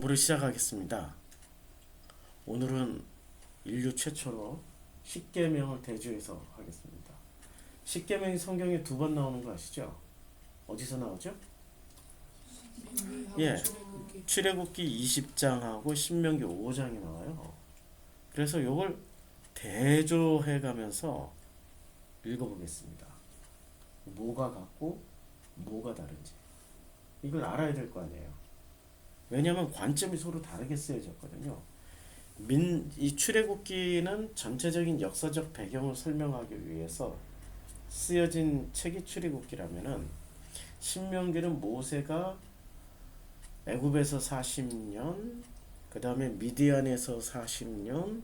공부를 시작하겠습니다. 오늘은 인류 최초로 십계명을 대조해서 하겠습니다. 십계명이 성경에 2번 나오는 거 아시죠? 어디서 나오죠? 예, 출애굽기 20장하고 신명기 5장이 나와요. 그래서 이걸 대조해 가면서 읽어보겠습니다. 뭐가 같고 뭐가 다른지 이걸 알아야 될 거 아니에요. 왜냐하면 관점이 서로 다르게 쓰여졌거든요. 이 출애굽기는 전체적인 역사적 배경을 설명하기 위해서 쓰여진 책이 출애굽기라면은, 신명기는 모세가 애굽에서 40년, 그 다음에 미디안에서 40년,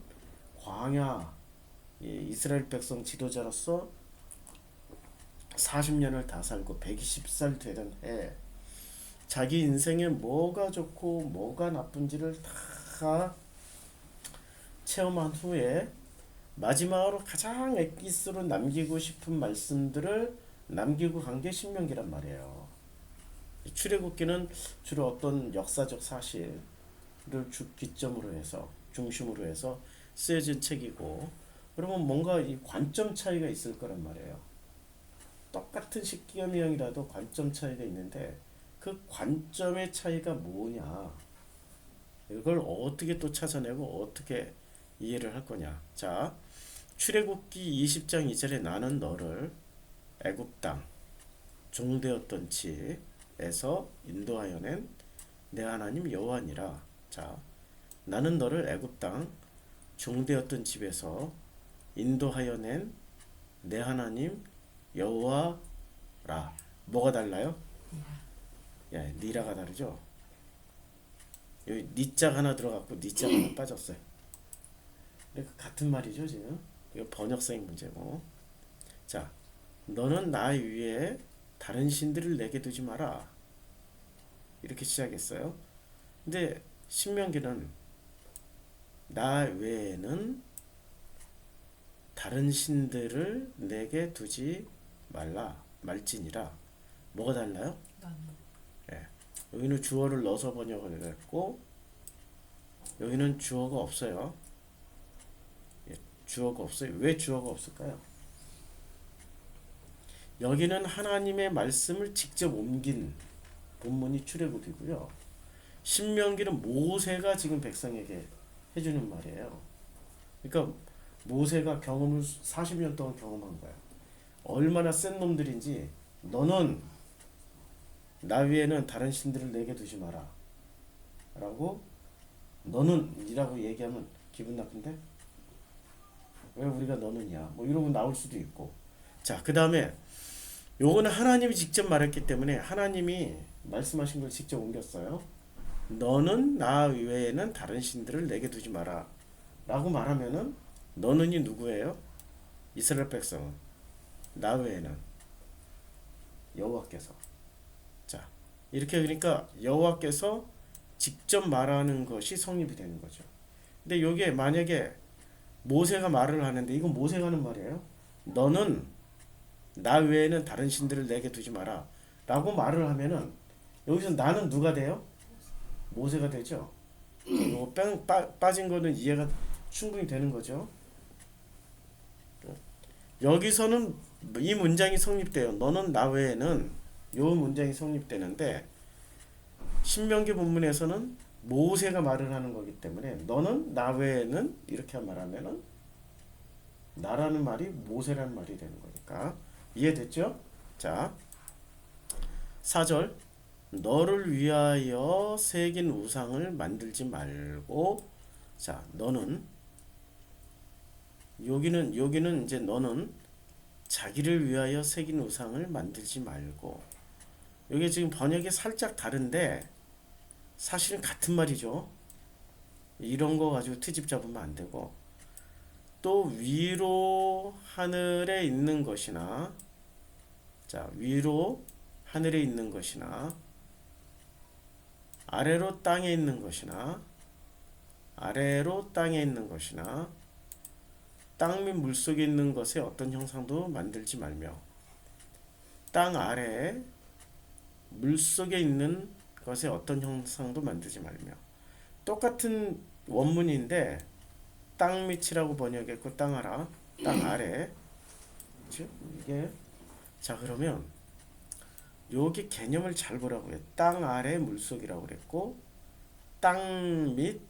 광야 이스라엘 백성 지도자로서 40년을 다 살고 120살 되던 해, 자기 인생에 뭐가 좋고 뭐가 나쁜지를 다 체험한 후에 마지막으로 가장 엑기스로 남기고 싶은 말씀들을 남기고 간 게 신명기란 말이에요. 출애굽기는 주로 어떤 역사적 사실을 기점으로 해서, 중심으로 해서 쓰여진 책이고, 그러면 뭔가 이 관점 차이가 있을 거란 말이에요. 똑같은 십계명이라도 관점 차이가 있는데 그 관점의 차이가 뭐냐, 이걸 어떻게 또 찾아내고 어떻게 이해를 할 거냐. 자, 출애굽기 20장 2절에 나는 너를 애굽 땅 종되었던 지에서 인도하여 낸 내 하나님 여호와니라. 자, 나는 너를 애굽 땅 종되었던 집에서 인도하여 낸 내 하나님 여호와라. 뭐가 달라요? 야, 니라가 다르죠? 여기 니자가 하나 들어갔고 니자가 하나 빠졌어요. 같은 말이죠, 지금. 이거 번역성의 문제고. 자, 너는 나 위에 다른 신들을 내게 두지 마라. 이렇게 시작했어요. 근데 신명기는 나 외에는 다른 신들을 내게 두지 말라. 말지니라. 뭐가 달라요? 예. 여기는 주어를 넣어서 번역을 했고, 여기는 주어가 없어요. 주어가 없어요. 왜 주어가 없을까요? 여기는 하나님의 말씀을 직접 옮긴 본문이 출애굽이고요. 신명기는 모세가 지금 백성에게 해주는 말이에요. 그러니까 모세가 경험을 40년 동안 경험한 거야. 얼마나 센 놈들인지. 너는 나 위에는 다른 신들을 내게 두지 마라 라고, 너는 이라고 얘기하면 기분 나쁜데? 왜 우리가 너는이야? 뭐 이러고 나올 수도 있고. 자, 그 다음에 요거는 하나님이 직접 말했기 때문에 하나님이 말씀하신 걸 직접 옮겼어요. 너는 나 외에는 다른 신들을 내게 두지 마라 라고 말하면은, 너는이 누구예요? 이스라엘 백성은. 나 외에는 여호와께서. 자, 이렇게 그러니까 여호와께서 직접 말하는 것이 성립이 되는 거죠. 근데 요게 만약에 모세가 말을 하는데, 이건 모세가 하는 말이에요. 너는 나 외에는 다른 신들을 내게 두지 마라 라고 말을 하면은, 여기서 나는 누가 돼요? 모세가 되죠. 이거 빠진 거는 이해가 충분히 되는 거죠. 여기서는 이 문장이 성립돼요. 너는 나 외에는, 요 문장이 성립되는데, 신명기 본문에서는 모세가 말을 하는 거기 때문에 너는 나 외에는 이렇게 말하면은 나라는 말이 모세라는 말이 되는 거니까. 이해됐죠? 자, 4절 너를 위하여 새긴 우상을 만들지 말고. 자, 너는, 여기는 이제 너는 자기를 위하여 새긴 우상을 만들지 말고. 여기 지금 번역이 살짝 다른데 사실은 같은 말이죠. 이런 거 가지고 트집 잡으면 안 되고, 또 위로 하늘에 있는 것이나, 자, 위로 하늘에 있는 것이나 아래로 땅에 있는 것이나, 아래로 땅에 있는 것이나 땅 및 물속에 있는 것의 어떤 형상도 만들지 말며, 땅 아래 물속에 있는 것의 어떤 형상도 만들지 말며. 똑같은 원문인데 땅 밑이라고 번역했고 땅 아라, 땅 아래. 그렇죠? 이게 자 그러면 여기 개념을 잘 보라고 해요. 땅 아래 물속이라고 그랬고 땅 밑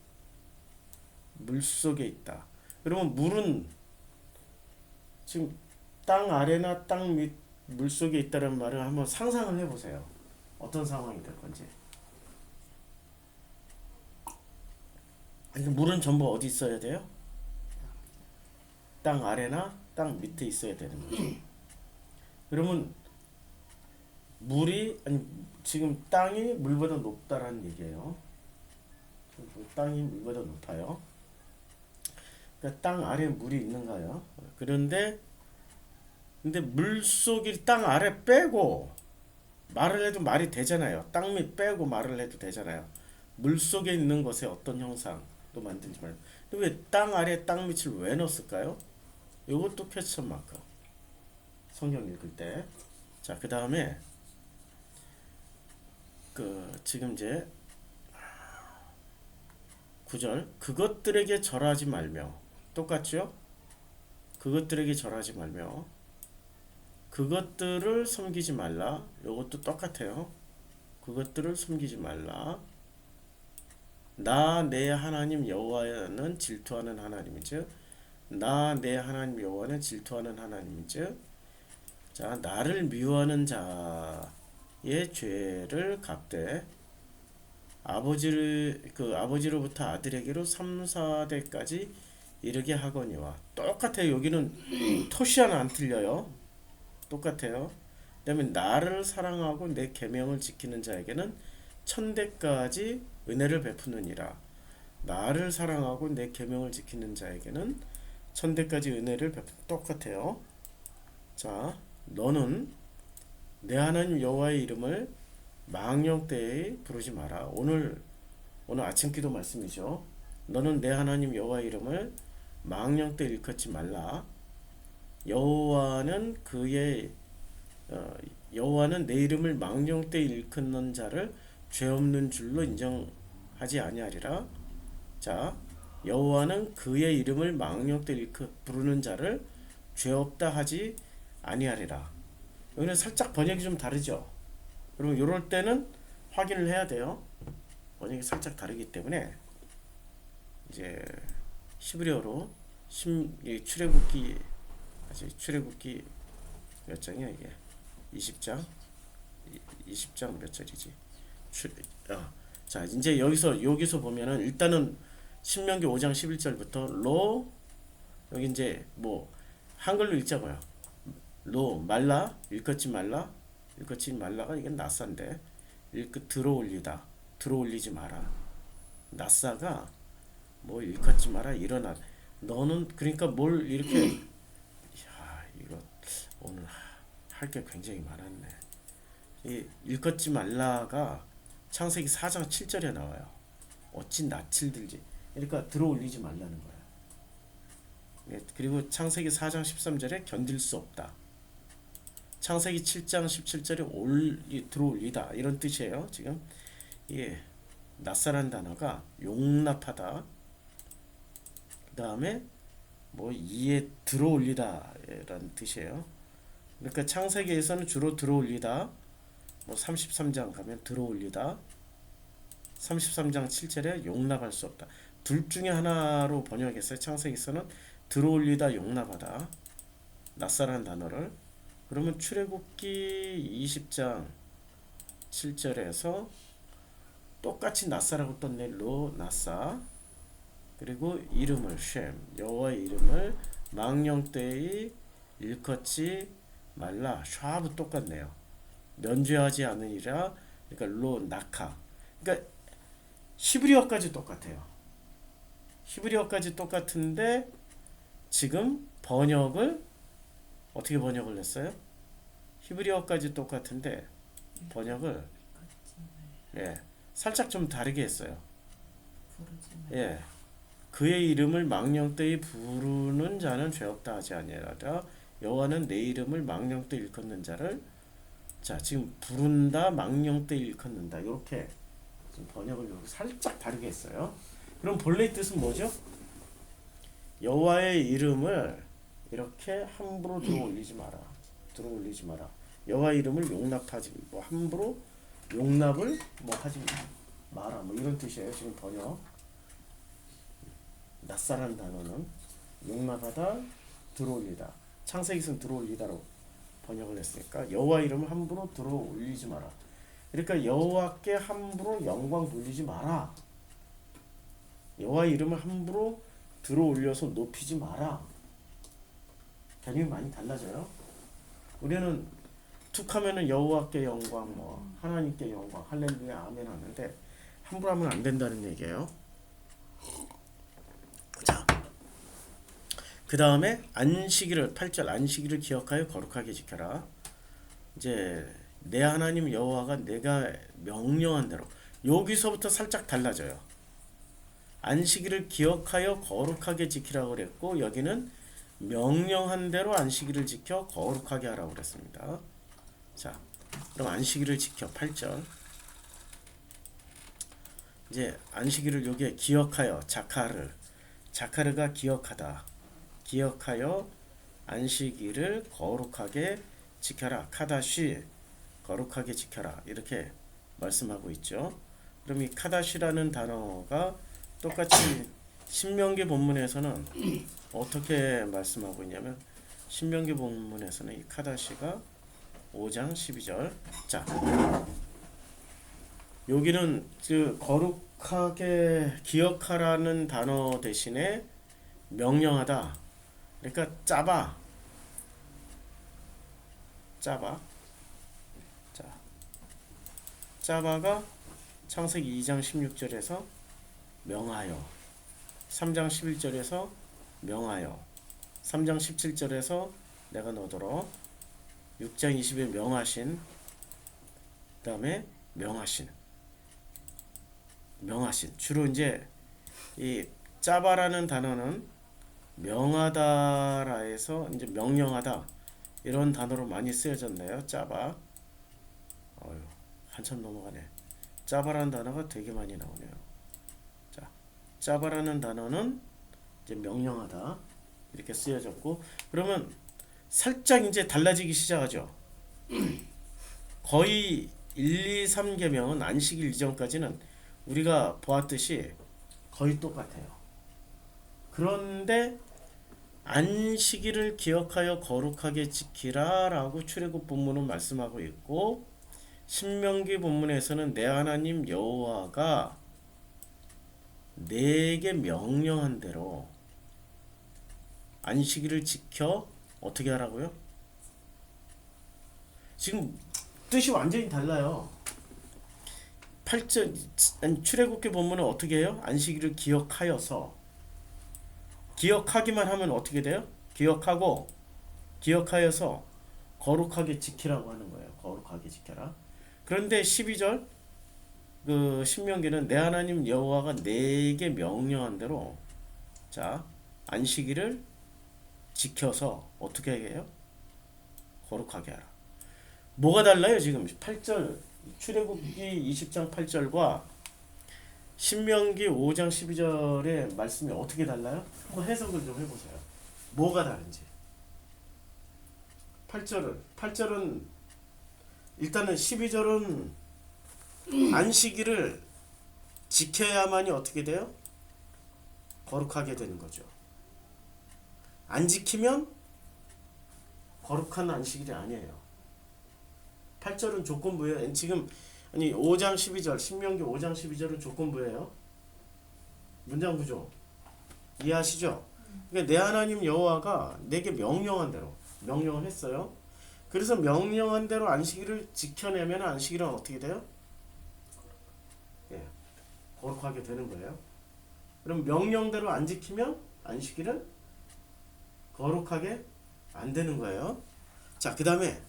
물속에 있다. 그러면 물은 지금 땅 아래나 땅 밑 물속에 있다는 말을 한번 상상을 해보세요. 어떤 상황이 될 건지. 아니, 물은 전부 어디 있어야 돼요? 땅 아래나 땅 밑에 있어야 되는 거죠. 그러면 물이 아니 지금 땅이 물보다 높다라는 얘기예요. 땅이 물보다 높아요. 그러니까 땅 아래에 물이 있는가요? 근데 물 속이 땅 아래 빼고 말을 해도 말이 되잖아요. 땅 밑 빼고 말을 해도 되잖아요. 물 속에 있는 것에 어떤 형상도 만들지 말고. 왜 땅 아래 땅 밑을 왜 넣었을까요? 이것도 퀘스천 마크. 성경 읽을 때. 자, 그 다음에 지금 이제 9절 그것들에게 절하지 말며 똑같죠? 그것들에게 절하지 말며 그것들을 섬기지 말라. 이것도 똑같아요. 그것들을 섬기지 말라. 나 내 하나님 여호와는 질투하는 하나님이죠. 나 내 하나님 여호와는 질투하는 하나님이죠. 자, 나를 미워하는 자의 죄를 갚되 아버지로부터 아들에게로 3, 4대까지 이르게 하거니와 똑같아요. 여기는 토시 하나 안 틀려요. 똑같아요. 그다음에 나를 사랑하고 내 계명을 지키는 자에게는 1000대까지 은혜를 베푸느니라. 나를 사랑하고 내 계명을 지키는 자에게는 1000대까지 은혜를 똑같아요. 자, 너는 내 하나님 여호와의 이름을 망령 때에 부르지 마라. 오늘 아침 기도 말씀이죠. 너는 내 하나님 여호와의 이름을 망령 때 일컫지 말라. 여호와는 여호와는 내 이름을 망령 때 일컫는 자를 죄 없는 줄로 인정하지 아니하리라. 자, 여호와는 그의 이름을 망령 때 부르는 자를 죄 없다 하지 아니하리라. 여기는 살짝 번역이 좀 다르죠. 그리고 이럴 때는 확인을 해야 돼요. 번역이 살짝 다르기 때문에 이제 히브리어로 출애굽기 몇 장이야 이게? 20장 몇 절이지? 자, 이제 여기서 보면은 일단은 신명기 5장 11절부터 여기 이제 뭐 한글로 읽자고요. 말라 일컫지 말라가 이게 낫사인데 들어올리지 마라. 낫사가 뭐 일컫지 마라 일어나. 너는 그러니까 뭘 이렇게 이거 오늘 할 게 굉장히 많았네. 이 일컫지 말라가 창세기 4장 7절에 나와요. 어찌 낯을 들지. 그러니까 들어올리지 말라는 거야. 그리고 창세기 4장 13절에 견딜 수 없다. 창세기 7장 17절에 들어올리다 이런 뜻이에요. 지금 이게 낯사란 단어가 용납하다. 그 다음에 뭐 이에 들어올리다라는 뜻이에요. 그러니까 창세기에서는 주로 들어올리다. 뭐 33장 가면 들어올리다. 33장 7절에 용납할 수 없다. 둘 중에 하나로 번역했어요. 창세기에서는 들어올리다 용납하다. 낯사란 단어를. 그러면 출애굽기 20장 7절에서 똑같이 낯사라고 떴네. 낯사. 그리고 이름을 쉔 여호와의 이름을 망령 때에 일컫지 말라. 샤브 똑같네요. 면죄하지 않으리라. 그러니까 나카. 그러니까 히브리어까지 똑같아요. 히브리어까지 똑같은데 지금 번역을 어떻게 번역을 했어요? 히브리어까지 똑같은데 번역을 살짝 좀 다르게 했어요. 그의 이름을 망령 때에 부르는 자는 죄 없다 하지 아니하리라. 여호와는 내 이름을 망령 때 일컫는 자를 자 지금 부른다 망령 때 일컫는다 이렇게 좀 번역을 여기 살짝 다르게 했어요. 그럼 본래의 뜻은 뭐죠? 여호와의 이름을 이렇게 함부로 들어올리지 마라. 들어올리지 마라. 여호와 이름을 용납하지 뭐 함부로 용납을 뭐 하지 마라. 뭐 이런 뜻이에요. 지금 번역. 낯사라는 단어는 용납하다, 들어올리다. 창세기에서는 들어올리다로 번역을 했으니까 여호와 이름을 함부로 들어올리지 마라. 그러니까 여호와께 함부로 영광 돌리지 마라. 여호와 이름을 함부로 들어올려서 높이지 마라. 개념이 많이 달라져요. 우리는 툭하면은 여호와께 영광, 뭐 하나님께 영광, 할렐루야, 아멘 하는데 함부로 하면 안 된다는 얘기예요. 자, 그 다음에 안식일을 8절 안식일을 기억하여 거룩하게 지켜라. 이제 내 하나님 여호와가 내가 명령한 대로 여기서부터 살짝 달라져요. 안식일을 기억하여 거룩하게 지키라고 그랬고 여기는 명령한 대로 안식일을 지켜 거룩하게 하라고 그랬습니다. 자, 그럼 안식일을 지켜 8절. 이제 안식일을 여기에 기억하여 자카르가 기억하다. 기억하여 안식일을 거룩하게 지켜라. 카다시 거룩하게 지켜라. 이렇게 말씀하고 있죠. 그럼 이 카다시라는 단어가 똑같이 신명기 본문에서는 어떻게 말씀하고 있냐면 신명기 본문에서는 이 카다시가 5장 12절. 자, 여기는 그 거룩하게 기억하라는 단어 대신에 명령하다. 그러니까 짜바. 자, 짜바가 창세기 2장 16절에서 명하여, 3장 11절에서 명하여, 3장 17절에서 내가 너더러, 6장 20에 명하신, 그 다음에 명하신. 주로 이제 이 짜바라는 단어는 명하다라 해서 이제 명령하다 이런 단어로 많이 쓰여졌네요. 짜바. 어휴, 한참 넘어가네. 짜바라는 단어가 되게 많이 나오네요. 자, 짜바라는 단어는 이제 명령하다 이렇게 쓰여졌고, 그러면 살짝 이제 달라지기 시작하죠. 거의 1, 2, 3계명은 안식일 이전까지는 우리가 보았듯이 거의 똑같아요. 그런데 안식일을 기억하여 거룩하게 지키라 라고 출애굽 본문은 말씀하고 있고, 신명기 본문에서는 내 하나님 여호와가 내게 명령한 대로 안식일을 지켜 어떻게 하라고요? 지금 뜻이 완전히 달라요. 8절 출애굽기 본문은 어떻게 해요? 안식일을 기억하여서, 기억하기만 하면 어떻게 돼요? 기억하여서 거룩하게 지키라고 하는 거예요. 거룩하게 지켜라. 그런데 12절 그 신명기는 내 하나님 여호와가 내게 명령한 대로, 자, 안식일을 지켜서 어떻게 해요? 거룩하게 하라. 뭐가 달라요? 지금 8절 출애굽기 20장 8절과 신명기 5장 12절의 말씀이 어떻게 달라요? 한번 해석을 좀 해보세요. 뭐가 다른지. 8절은 일단은 12절은 안식일을 지켜야만이 어떻게 돼요? 거룩하게 되는 거죠. 안 지키면 거룩한 안식일이 아니에요. 8절은 조건부예요. 지금 아니 5장 12절 신명기 5장 12절은 조건부예요. 문장 구조 이해하시죠? 그러니까 내 하나님 여호와가 내게 명령한 대로 명령을 했어요. 그래서 명령한 대로 안식일을 지켜내면 안식일은 어떻게 돼요? 예, 거룩하게 되는 거예요. 그럼 명령대로 안 지키면 안식일은 거룩하게 안 되는 거예요. 자, 그 다음에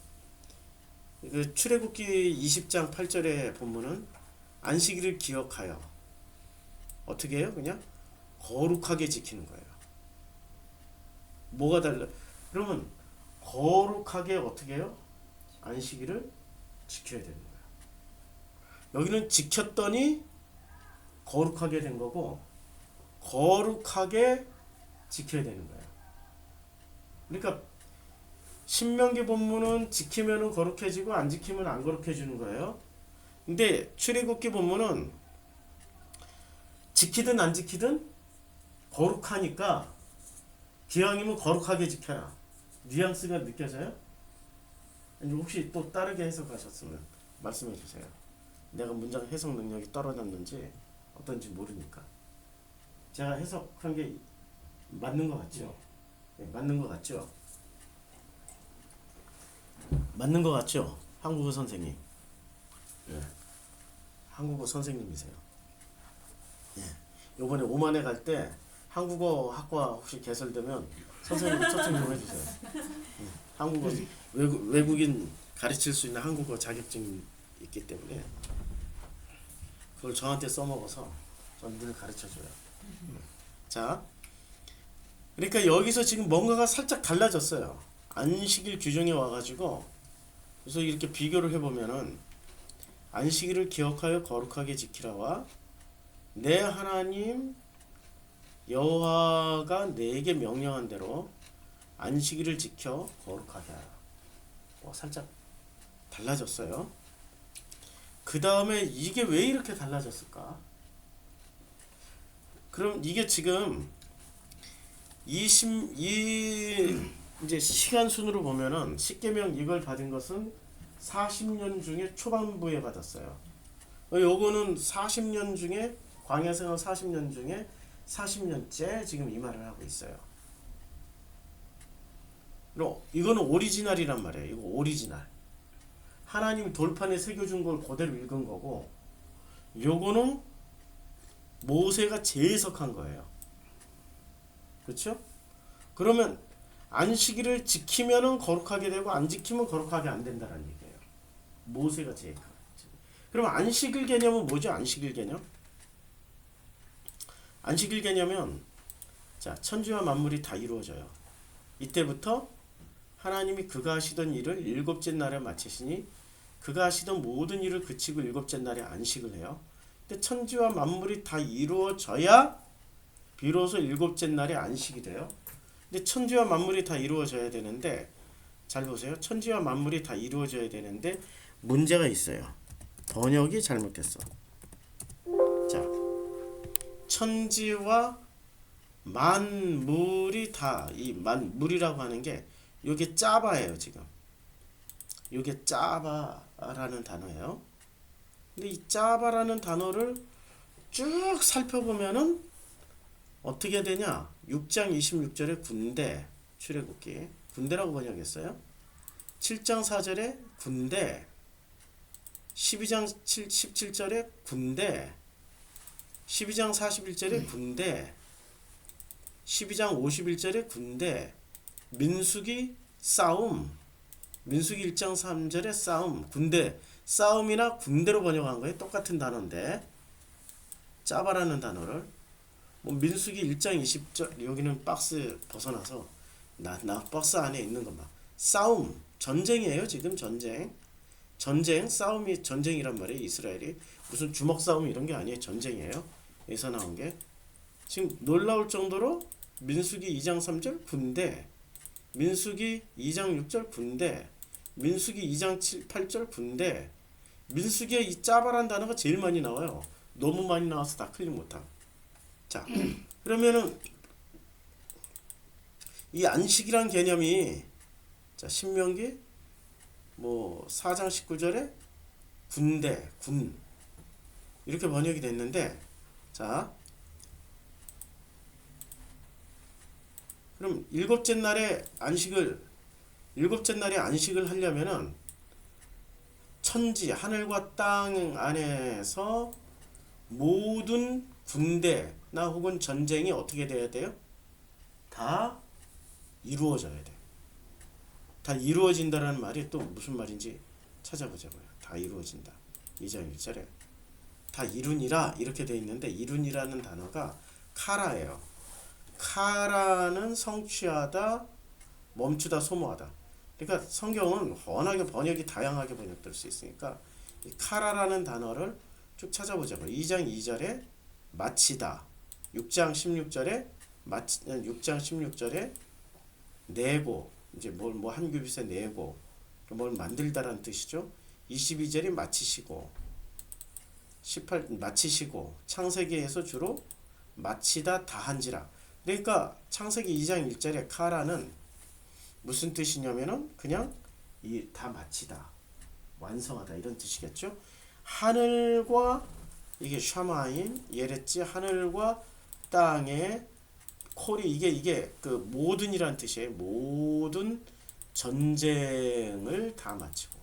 그 출애굽기 20장 8절의 본문은 안식일을 기억하여 어떻게 해요? 그냥 거룩하게 지키는 거예요. 뭐가 달라? 그러면 거룩하게 어떻게 해요? 안식일을 지켜야 되는 거예요. 여기는 지켰더니 거룩하게 된 거고 거룩하게 지켜야 되는 거예요. 그러니까 신명기 본문은 지키면은 거룩해지고 안 지키면 안 거룩해지는 거예요. 근데 출애굽기 본문은 지키든 안 지키든 거룩하니까 기왕이면 거룩하게 지켜라. 뉘앙스가 느껴져요? 아니 혹시 또 다르게 해석하셨으면 말씀해 주세요. 내가 문장 해석 능력이 떨어졌는지 어떤지 모르니까. 제가 해석한 게 맞는 것 같죠? 네, 맞는 것 같죠? 맞는 것 같죠? 한국어 선생님. 네. 한국어 선생님이세요. 예. 요번에 오만에 갈 때 한국어 학과 혹시 개설되면 선생님 초청 좀 해주세요. 예. 한국어 외국인 가르칠 수 있는 한국어 자격증이 있기 때문에 그걸 저한테 써먹어서 전 늘 가르쳐줘요. 자, 그러니까 여기서 지금 뭔가가 살짝 달라졌어요. 안식일 규정에 와가지고 그래서 이렇게 비교를 해보면은 안식일을 기억하여 거룩하게 지키라와 내 하나님 여호와가 내게 명령한 대로 안식일을 지켜 거룩하게 하라. 살짝 달라졌어요. 그 다음에 이게 왜 이렇게 달라졌을까? 그럼 이게 지금 이제 시간 순으로 보면은 십계명 이걸 받은 것은 40년 중에 초반부에 받았어요. 요거는 40년 중에 광야 생활 40년 중에 40년째 지금 이 말을 하고 있어요. 이거는 오리지널이란 말이에요. 이거 오리지널. 하나님 돌판에 새겨준 걸 그대로 읽은 거고, 요거는 모세가 재해석한 거예요. 그렇죠? 그러면 안식일을 지키면은 거룩하게 되고 안 지키면 거룩하게 안 된다는 얘기예요. 모세가 재해석한. 그럼 안식일 개념은 뭐죠? 안식일 개념? 안식일 개념은 자, 천지와 만물이 다 이루어져요. 이때부터 하나님이 그가 하시던 일을 일곱째 날에 마치시니 그가 하시던 모든 일을 그치고 일곱째 날에 안식을 해요. 근데 천지와 만물이 다 이루어져야 비로소 일곱째 날에 안식이 돼요. 근데 천지와 만물이 다 이루어져야 되는데 잘 보세요. 천지와 만물이 다 이루어져야 되는데 문제가 있어요. 번역이 잘못됐어. 자, 천지와 만물이 다 이 만물이라고 하는 게 요게 짜바예요. 지금 요게 짜바라는 단어예요. 근데 이 짜바라는 단어를 쭉 살펴보면은 어떻게 되냐? 6장 26절에 군대, 출애굽기 군대라고 번역했어요. 7장 4절에 군대, 12장 17절에 군대, 12장 41절에 군대, 12장 51절에 군대, 민수기 싸움, 민수기 1장 3절에 싸움, 군대, 싸움이나 군대로 번역한 거예요. 똑같은 단어인데 짜바라는 단어를 민수기 1장 20절 여기는 박스 벗어나서 나 박스 안에 있는 것만 싸움, 전쟁이에요. 지금 전쟁, 싸움이 전쟁이란 말이에요. 이스라엘이 무슨 주먹 싸움 이런 게 아니에요. 전쟁이에요. 여기서 나온 게 지금 놀라울 정도로 민수기 2장 3절 군대, 민수기 2장 6절 군대, 민수기 2장 8절 군대, 민수기에 이 짜바란 단어가 제일 많이 나와요. 너무 많이 나와서 다 클릭 못함. 자, 그러면은 이 안식이란 개념이 자 신명기 4장 19절에 군대, 군 이렇게 번역이 됐는데 자 그럼 일곱째 날에 안식을 하려면은 천지 하늘과 땅 안에서 모든 군대나 혹은 전쟁이 어떻게 돼야 돼요? 다 이루어져야 돼. 다 이루어진다라는 말이 또 무슨 말인지 찾아보자고요. 다 이루어진다. 2장 1절에 다 이루니라 이렇게 돼 있는데 이루니라는 단어가 카라예요. 카라는 성취하다, 멈추다, 소모하다. 그러니까 성경은 워낙에 번역이 다양하게 번역될 수 있으니까 이 카라라는 단어를 쭉 찾아보자고요. 2장 2절에 마치다. 6장 16절에 6장 16절에 내고 이제 뭐 한 규빗에 내고 뭘 만들다라는 뜻이죠. 22절이 마치시고 18 마치시고 창세기에서 주로 마치다 다한지라. 그러니까 창세기 2장 1절에 카라는 무슨 뜻이냐면은 그냥 이 다 마치다, 완성하다 이런 뜻이겠죠. 하늘과 이게 샤마임 예레지 하늘과 땅의 콜이 이게 그 모든이란 뜻이에요. 모든 전쟁을 다 마치고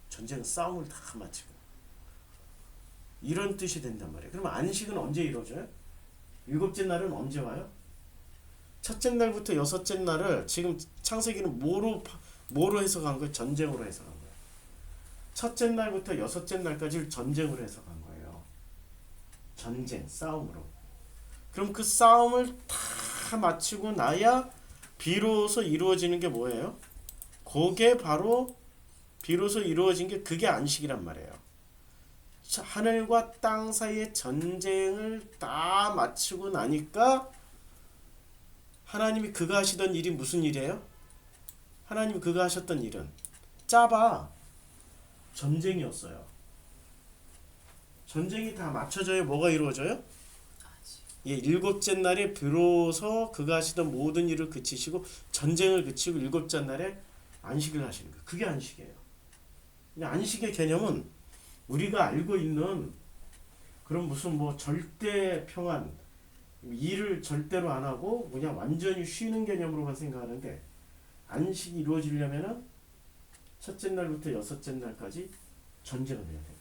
전쟁 싸움을 다 마치고 이런 뜻이 된단 말이에요. 그러면 안식은 언제 이루어져요? 일곱째 날은 언제 와요? 첫째 날부터 여섯째 날을 지금 창세기는 뭐로 해석한 거예요? 전쟁으로 해석한 거예요. 첫째 날부터 여섯째 날까지를 전쟁으로 해석한 거예요. 전쟁, 싸움으로. 그럼 그 싸움을 다 마치고 나야 비로소 이루어지는 게 뭐예요? 그게 바로 비로소 이루어진 게 그게 안식이란 말이에요. 하늘과 땅 사이의 전쟁을 다 마치고 나니까 하나님이 그가 하시던 일이 무슨 일이에요? 하나님이 그가 하셨던 일은 짜봐 전쟁이었어요. 전쟁이 다 맞춰져야 뭐가 이루어져요? 예, 일곱째 날에 비로소 그가 하시던 모든 일을 그치시고 전쟁을 그치고 일곱째 날에 안식을 하시는 거예요. 그게 안식이에요. 근데 안식의 개념은 우리가 알고 있는 그런 무슨 뭐 절대 평안 일을 절대로 안 하고 그냥 완전히 쉬는 개념으로만 생각하는데 안식이 이루어지려면은 첫째 날부터 여섯째 날까지 전쟁을 해야 돼요.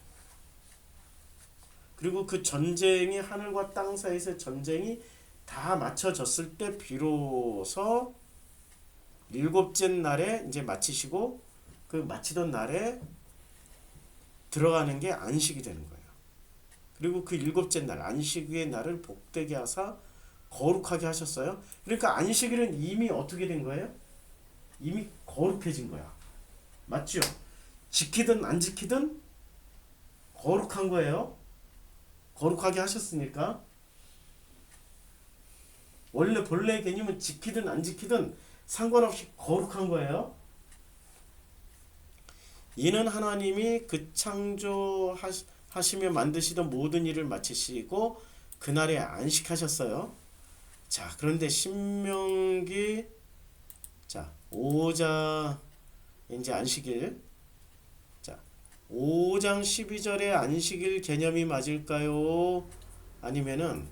그리고 그 전쟁이 하늘과 땅 사이에서 전쟁이 다 맞춰졌을 때 비로소 일곱째 날에 이제 마치시고 그 마치던 날에 들어가는 게 안식이 되는 거예요. 그리고 그 일곱째 날 안식의 날을 복되게 하사 거룩하게 하셨어요. 그러니까 안식일은 이미 어떻게 된 거예요? 이미 거룩해진 거야. 맞죠? 지키든 안 지키든 거룩한 거예요. 거룩하게 하셨으니까. 원래 본래 개념은 지키든 안 지키든 상관없이 거룩한 거예요. 이는 하나님이 그 창조하시며 만드시던 모든 일을 마치시고 그날에 안식하셨어요. 자, 그런데 신명기 5장 이제 안식일 5장 12절의 안식일 개념이 맞을까요? 아니면은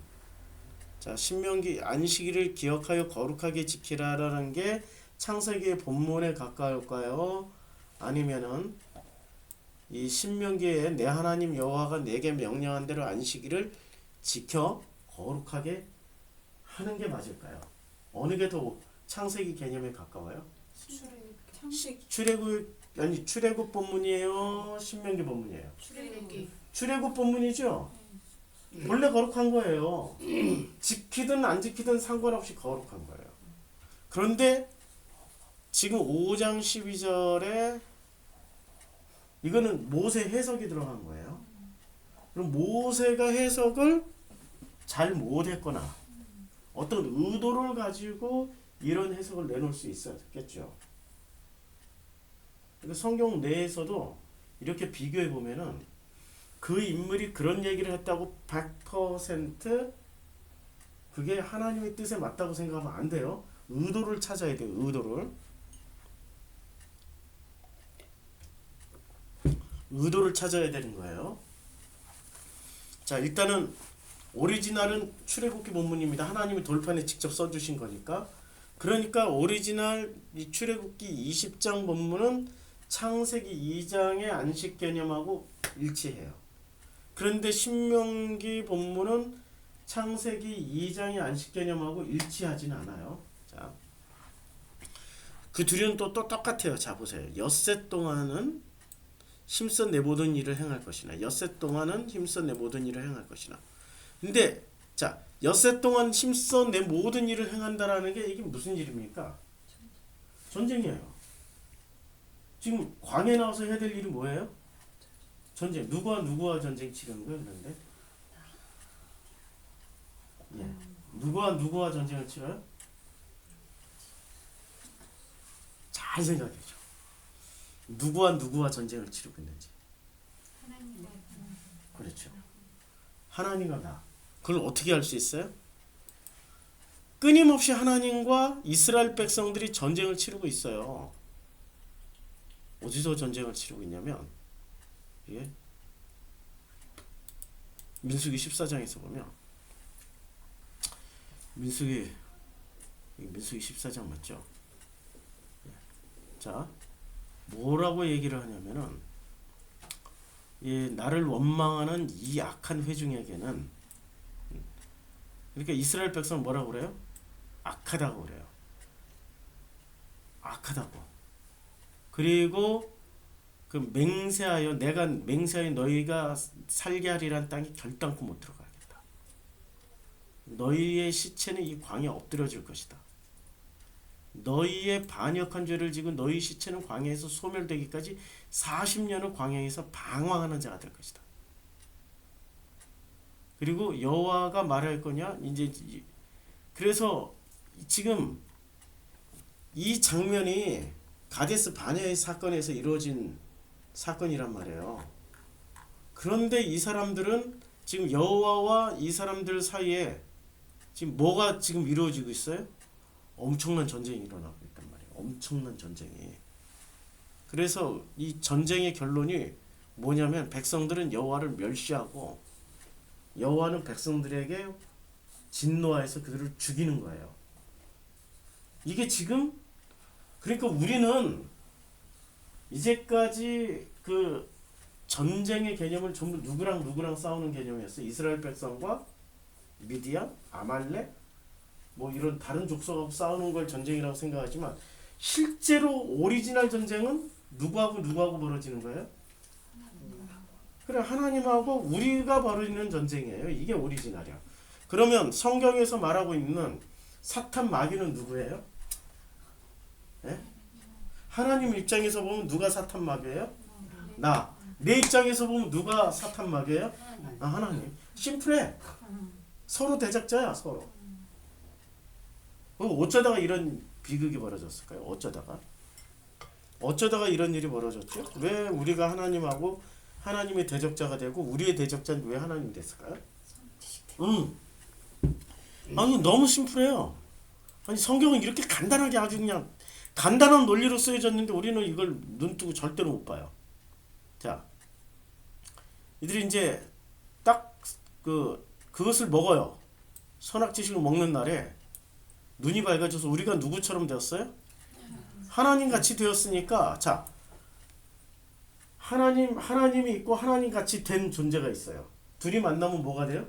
신명기 안식일을 기억하여 거룩하게 지키라라는 게 창세기의 본문에 가까울까요? 아니면은 이 신명기에 내 하나님 여호와가 내게 명령한 대로 안식일을 지켜 거룩하게 하는 게 맞을까요? 어느 게 더 창세기 개념에 가까워요? 출애굽 본문이에요? 신명기 본문이에요? 출애굽 본문이죠? 원래 거룩한 거예요. 지키든 안 지키든 상관없이 거룩한 거예요. 그런데 지금 5장 12절에 이거는 모세 해석이 들어간 거예요. 그럼 모세가 해석을 잘 못했거나 어떤 의도를 가지고 이런 해석을 내놓을 수 있었겠죠. 그러니까 성경 내에서도 이렇게 비교해 보면은 그 인물이 그런 얘기를 했다고 100% 그게 하나님의 뜻에 맞다고 생각하면 안 돼요. 의도를 찾아야 돼요. 의도를 찾아야 되는 거예요. 자, 일단은 오리지널은 출애굽기 본문입니다. 하나님이 돌판에 직접 써주신 거니까. 그러니까 오리지널 이 출애굽기 20장 본문은 창세기 2장의 안식 개념하고 일치해요. 그런데 신명기 본문은 창세기 2장의 안식 개념하고 일치하지는 않아요. 자, 그 둘은 또 똑같아요. 자, 보세요. 엿새 동안은 힘써 내 모든 일을 행할 것이나 엿새 동안은 힘써 내 모든 일을 행할 것이나. 근데 자, 엿새 동안 힘써 내 모든 일을 행한다라는 게 이게 무슨 일입니까? 전쟁이에요. 지금 광야에 나와서 해야 될 일이 뭐예요? 전쟁. 누구와 전쟁 치르는 거예요? 그런데 누구와 전쟁을 치러요? 잘 생각해줘. 누구와 전쟁을 치르고 있는지. 그렇죠. 하나님과 나. 그걸 어떻게 알 수 있어요? 끊임없이 하나님과 이스라엘 백성들이 전쟁을 치르고 있어요. 어디서 전쟁을 치르고 있냐면 예? 민수기 14장에서 보면 민수기 14장 맞죠? 자, 뭐라고 얘기를 하냐면은 예, 나를 원망하는 이 악한 회중에게는 그러니까 이스라엘 백성 뭐라고 그래요? 악하다고 그래요. 악하다고. 그리고 그 내가 맹세하여 너희가 살게 하리란 땅에 결단코 못 들어가겠다. 너희의 시체는 이 광야에 엎드려질 것이다. 너희의 반역한 죄를 지고 너희 시체는 광야에서 소멸되기까지 40년을 광야에서 방황하는 자가 될 것이다. 그리고 여호와가 말할 거냐? 이제 그래서 지금 이 장면이 가데스 바네의 사건에서 이루어진 사건이란 말이에요. 그런데 이 사람들은 지금 여호와와 이 사람들 사이에 지금 뭐가 지금 이루어지고 있어요? 엄청난 전쟁이 일어나고 있단 말이에요. 엄청난 전쟁이. 그래서 이 전쟁의 결론이 뭐냐면 백성들은 여호와를 멸시하고 여호와는 백성들에게 진노하여서 그들을 죽이는 거예요. 이게 지금 그러니까 우리는 이제까지 그 전쟁의 개념을 전부 누구랑 싸우는 개념이었어요. 이스라엘 백성과 미디안, 아말렉 뭐 이런 다른 족속하고 싸우는 걸 전쟁이라고 생각하지만 실제로 오리지널 전쟁은 누구하고 벌어지는 거예요? 그래 하나님하고 우리가 벌이는 전쟁이에요. 이게 오리지널이야. 그러면 성경에서 말하고 있는 사탄 마귀는 누구예요? 예? 하나님 입장에서 보면 누가 사탄 마귀예요? 나. 내 입장에서 보면 누가 사탄 마귀예요? 아, 하나님. 심플해. 서로 대적자야 서로. 어쩌다가 이런 비극이 벌어졌을까요? 어쩌다가 이런 일이 벌어졌죠? 왜 우리가 하나님하고 하나님의 대적자가 되고 우리의 대적자는 왜 하나님이 됐을까요? 아니 너무 심플해요. 아니 성경은 이렇게 간단하게 아주 그냥 간단한 논리로 쓰여졌는데 우리는 이걸 눈뜨고 절대로 못 봐요. 자, 이들이 이제 딱 그것을 먹어요. 선악지식을 먹는 날에 눈이 밝아져서 우리가 누구처럼 되었어요? 하나님 같이 되었으니까 자 하나님이 있고 하나님 같이 된 존재가 있어요. 둘이 만나면 뭐가 돼요?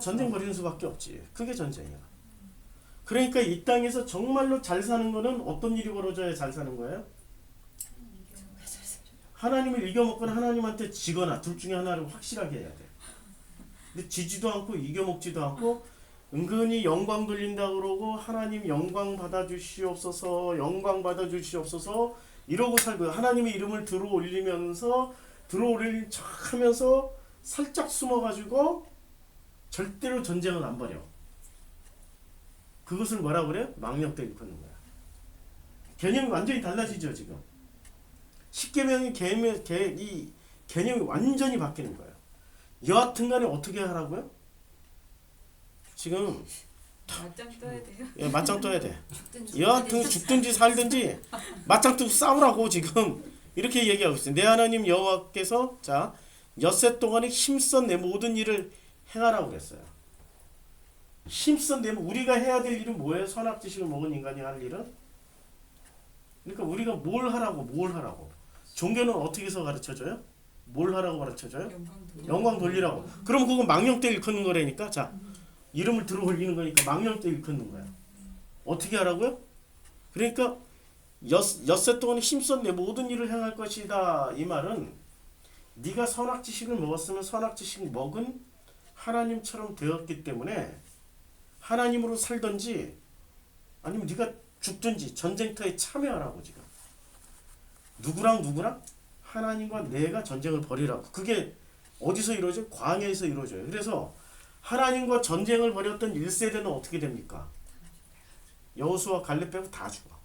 전쟁 벌이는 수밖에 없지. 그게 전쟁이야. 그러니까 이 땅에서 정말로 잘 사는 거는 어떤 일이 벌어져야 잘 사는 거예요? 하나님을 이겨먹거나 하나님한테 지거나 둘 중에 하나를 확실하게 해야 돼. 근데 지지도 않고 이겨먹지도 않고 은근히 영광 돌린다고 그러고 하나님 영광 받아주시옵소서 영광 받아주시옵소서 이러고 살고 하나님의 이름을 들어올리면서 들어올린 척 하면서 살짝 숨어가지고 절대로 전쟁은 안 벌여. 그것을 뭐라 그래요? 망령되 일컫는 거야. 개념이 완전히 달라지죠 지금. 십계명의 이 개념이 완전히 바뀌는 거예요. 여하튼간에 어떻게 하라고요? 지금 맞짱 떠야 돼요? 예, 맞짱 떠야 돼. 여하튼 죽든지 살든지 맞짱 뜨고 싸우라고 지금 이렇게 얘기하고 있어요. 내 하나님 여호와께서 자 엿새 동안에 힘써 내 모든 일을 행하라고 그랬어요. 힘써 내 우리가 해야 될 일은 뭐예요? 선악지식을 먹은 인간이 할 일은? 그러니까 우리가 뭘 하라고? 종교는 어떻게 해서 가르쳐줘요? 뭘 하라고 가르쳐줘요? 영광 돌리라고. 그럼 그건 망령 때 일컫는 거라니까. 자 이름을 들어 올리는 거니까 망령 때 일컫는 거야. 어떻게 하라고요? 그러니까 엿새 동안에 힘써 내 모든 일을 행할 것이다. 이 말은 네가 선악지식을 먹었으면 선악지식 먹은 하나님처럼 되었기 때문에 하나님으로 살든지 아니면 네가 죽든지 전쟁터에 참여하라고 지금. 누구랑? 하나님과 내가 전쟁을 벌이라고. 그게 어디서 이루어져? 광야에서 이루어져요. 그래서 하나님과 전쟁을 벌였던 1세대는 어떻게 됩니까? 여호수아 갈렙 빼고 다 죽어.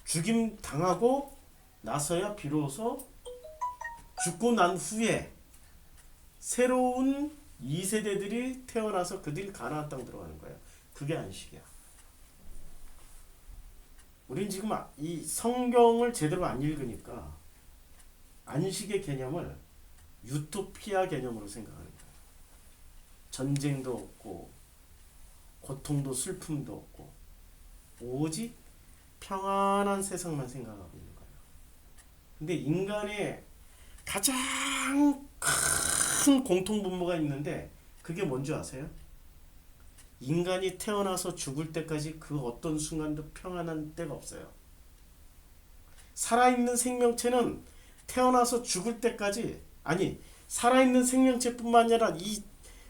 죽임 당하고 나서야 비로소 죽고 난 후에 새로운 2세대들이 태어나서 그들이 가나안 땅 들어가는 거예요. 그게 안식이야. 우린 지금 이 성경을 제대로 안 읽으니까 안식의 개념을 유토피아 개념으로 생각하는 거예요. 전쟁도 없고 고통도 슬픔도 없고 오직 평안한 세상만 생각하고 있는 거예요. 근데 인간의 가장 큰 공통분모가 있는데 그게 뭔지 아세요? 인간이 태어나서 죽을 때까지 그 어떤 순간도 평안한 때가 없어요. 살아있는 생명체는 태어나서 죽을 때까지, 아니 살아있는 생명체뿐만 아니라 이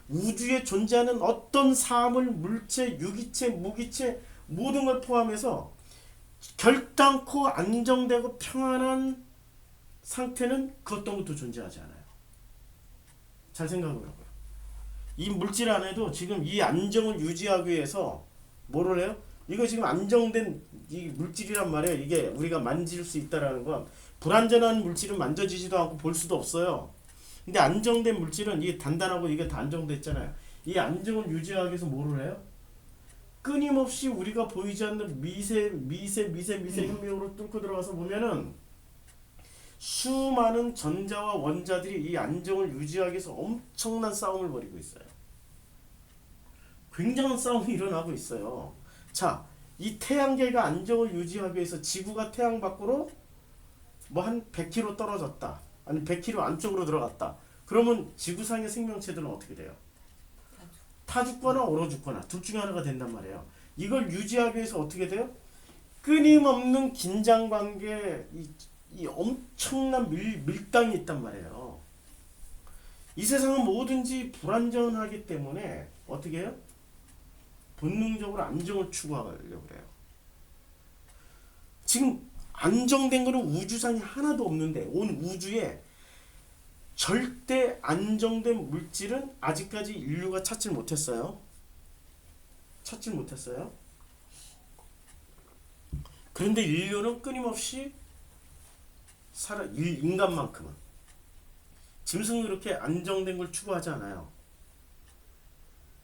우주에 존재하는 어떤 사물, 물체, 유기체, 무기체 모든 걸 포함해서 결단코 안정되고 평안한 상태는 그 어떤 것도 존재하지 않아요. 잘 생각해보라고요. 이 물질 안에도 지금 이 안정을 유지하기 위해서 뭐를 해요? 이거 지금 안정된 이 물질이란 말이에요. 이게 우리가 만질 수 있다라는 건 불안전한 물질은 만져지지도 않고 볼 수도 없어요. 근데 안정된 물질은 이게 단단하고 이게 다 안정됐잖아요. 이 안정을 유지하기 위해서 뭐를 해요? 끊임없이 우리가 보이지 않는 미세 현미경으로 뚫고 들어가서 보면은 수많은 전자와 원자들이 이 안정을 유지하기 위해서 엄청난 싸움을 벌이고 있어요. 굉장한 싸움이 일어나고 있어요. 자, 이 태양계가 안정을 유지하기 위해서 지구가 태양 밖으로 뭐 한 100km 떨어졌다. 아니 100km 안쪽으로 들어갔다. 그러면 지구상의 생명체들은 어떻게 돼요? 타 죽거나 얼어 죽거나 둘 중에 하나가 된단 말이에요. 이걸 유지하기 위해서 어떻게 돼요? 끊임없는 긴장관계, 이 엄청난 밀당이 있단 말이에요. 이 세상은 뭐든지 불안전하기 때문에 어떻게 해요? 본능적으로 안정을 추구하려고 그래요. 지금 안정된 거는 우주상에 하나도 없는데 온 우주에 절대 안정된 물질은 아직까지 인류가 찾질 못했어요. 그런데 인류는 끊임없이 인간만큼은 짐승은 그렇게 안정된 걸 추구하지 않아요.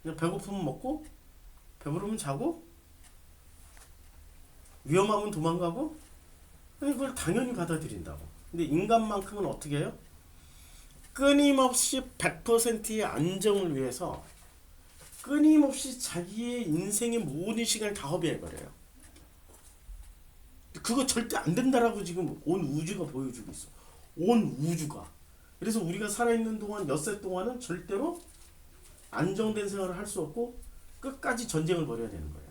그냥 배고프면 먹고 배부르면 자고 위험하면 도망가고 그걸 당연히 받아들인다고. 근데 인간만큼은 어떻게 해요? 끊임없이 100%의 안정을 위해서 끊임없이 자기의 인생의 모든 시간을 다 허비해버려요. 그거 절대 안 된다라고 지금 온 우주가 보여주고 있어. 온 우주가. 그래서 우리가 살아있는 동안 엿새 동안은 절대로 안정된 생활을 할 수 없고 끝까지 전쟁을 벌여야 되는 거예요.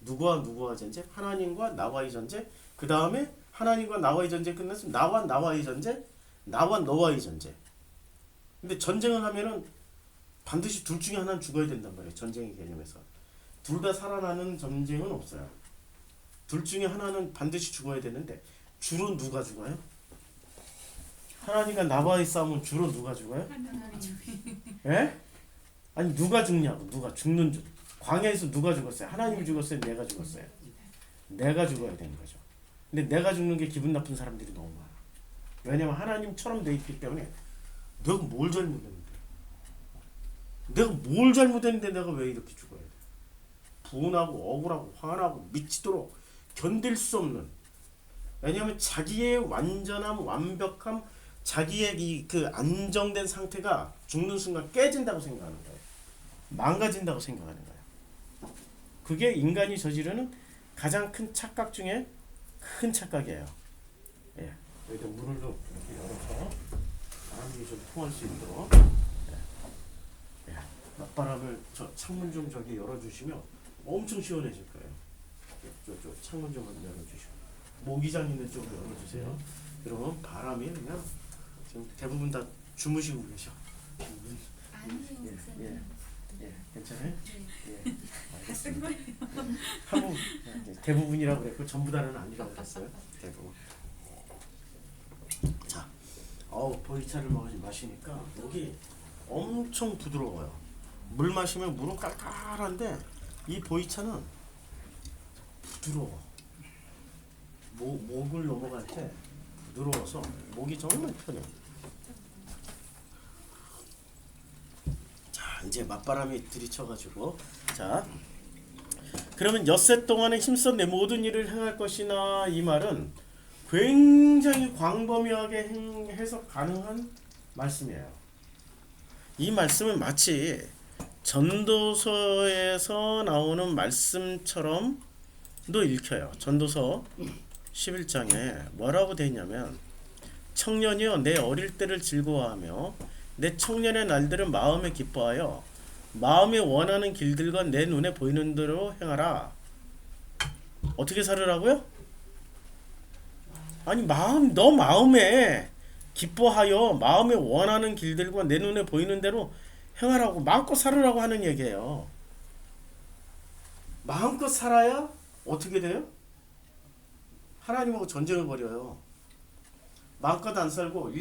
누구와 전쟁? 하나님과 나와의 전쟁. 그 다음에 하나님과 나와의 전쟁 끝났으면 나와의 전쟁, 나와 너와의 전쟁. 근데 전쟁을 하면은 반드시 둘 중에 하나는 죽어야 된단 말이에요. 전쟁의 개념에서. 둘 다 살아나는 전쟁은 없어요. 둘 중에 하나는 반드시 죽어야 되는데 주로 누가 죽어요? 하나님과 나와의 싸움은 주로 누가 죽어요? 예? 아니 누가 죽냐고. 누가 죽는 줄. 광야에서 누가 죽었어요? 하나님이 죽었어요? 내가 죽었어요? 내가 죽어야 되는 거죠. 근데 내가 죽는 게 기분 나쁜 사람들이 너무 많아. 왜냐면 하나님처럼 돼 있기 때문에 내가 뭘 잘못했는데 내가 왜 이렇게 죽어야 돼? 분하고 억울하고 화나고 미치도록 견딜 수 없는. 왜냐하면 자기의 완전함, 완벽함, 자기의 그 안정된 상태가 죽는 순간 깨진다고 생각하는 거예요. 망가진다고 생각하는 거예요. 그게 인간이 저지르는 가장 큰 착각 중에 큰 착각이에요. 예. 여기다 문을 좀 이렇게 열어서 바람이 좀 통할 수 있도록. 예. 낮바람을 저 창문 좀 저기 열어주시면 엄청 시원해질 거예요. 저 창문 좀 열어주시고 모기장 있는 쪽으로 열어주세요. 그러면 바람이 그냥 지금 대부분 다 주무시고 계셔. 아니요. 예, 괜찮아요? 예, 알겠습니다. 한국 대부분이라고 그랬고 전부 다는 아니라고 그랬어요. 대부분. 자, 보이차를 마시니까 여기 엄청 부드러워요. 물 마시면 물은 깔깔한데 이 보이차는 부드러워. 목을 넘어갈 때 부드러워서 목이 정말 편해. 자, 이제 맞바람이 들이쳐가지고 자, 그러면 엿새 동안에 힘써 내 모든 일을 행할 것이나 이 말은 굉장히 광범위하게 해석 가능한 말씀이에요. 이 말씀은 마치 전도서에서 나오는 말씀처럼도 읽혀요. 전도서 11장에 뭐라고 되어 있냐면 청년이여 내 어릴 때를 즐거워하며 내 청년의 날들을 마음에 기뻐하여 마음이 원하는 길들과 내 눈에 보이는 대로 행하라. 어떻게 살으라고요? 아니 너 마음에 기뻐하여 마음에 원하는 길들과 내 눈에 보이는 대로 행하라고 마음껏 살으라고 하는 얘기예요. 마음껏 살아야 어떻게 돼요? 하나님하고 전쟁을 벌여요. 마음껏 안 살고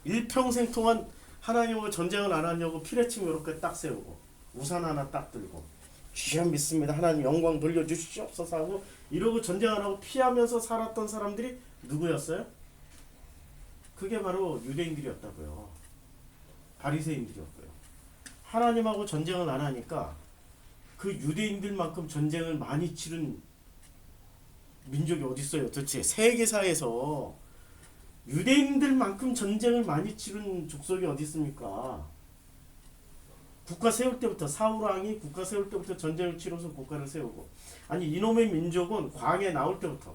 일평생 동안 하나님하고 전쟁을 안 하려고 피레침 이렇게 딱 세우고 우산 하나 딱 들고 주여 믿습니다. 하나님 영광 돌려주시옵소서 하고 이러고 전쟁 안 하고 피하면서 살았던 사람들이 누구였어요? 그게 바로 유대인들이었다고요. 바리새인들이었고요. 하나님하고 전쟁을 안 하니까 그 유대인들만큼 전쟁을 많이 치른 민족이 어디 있어요? 도대체 세계사에서 유대인들만큼 전쟁을 많이 치른 족속이 어디 있습니까? 국가 세울 때부터 사울왕이 국가 세울 때부터 전쟁을 치러서 국가를 세우고 아니 이놈의 민족은 광야에 나올 때부터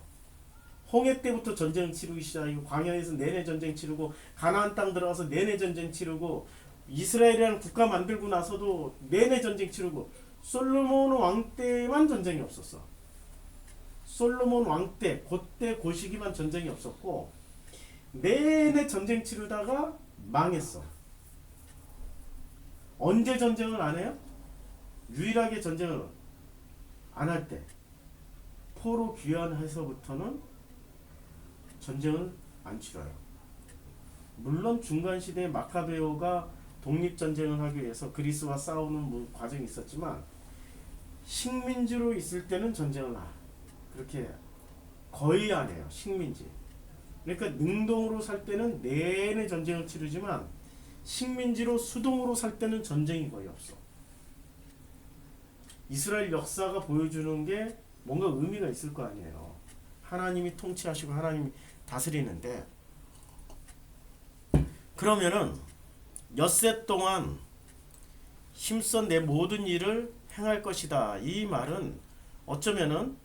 홍해 때부터 전쟁 치르기 시작하고 광야에서 내내 전쟁 치르고 가나안 땅 들어가서 내내 전쟁 치르고 이스라엘이라는 국가 만들고 나서도 내내 전쟁 치르고 솔로몬 왕 때만 전쟁이 없었어. 솔로몬 왕 때 그때 그 시기만 전쟁이 없었고 내내 전쟁 치르다가 망했어. 언제 전쟁을 안 해요? 유일하게 전쟁을 안 할 때 포로 귀환해서부터는 전쟁을 안 치러요. 물론 중간 시대에 마카베오가 독립전쟁을 하기 위해서 그리스와 싸우는 과정이 있었지만 식민지로 있을 때는 전쟁을 그렇게 거의 안 해요. 식민지. 그러니까 능동으로 살 때는 내내 전쟁을 치르지만 식민지로 수동으로 살 때는 전쟁이 거의 없어. 이스라엘 역사가 보여주는 게 뭔가 의미가 있을 거 아니에요. 하나님이 통치하시고 하나님이 다스리는데 그러면은 엿새 동안 힘써 내 모든 일을 행할 것이다. 이 말은 어쩌면은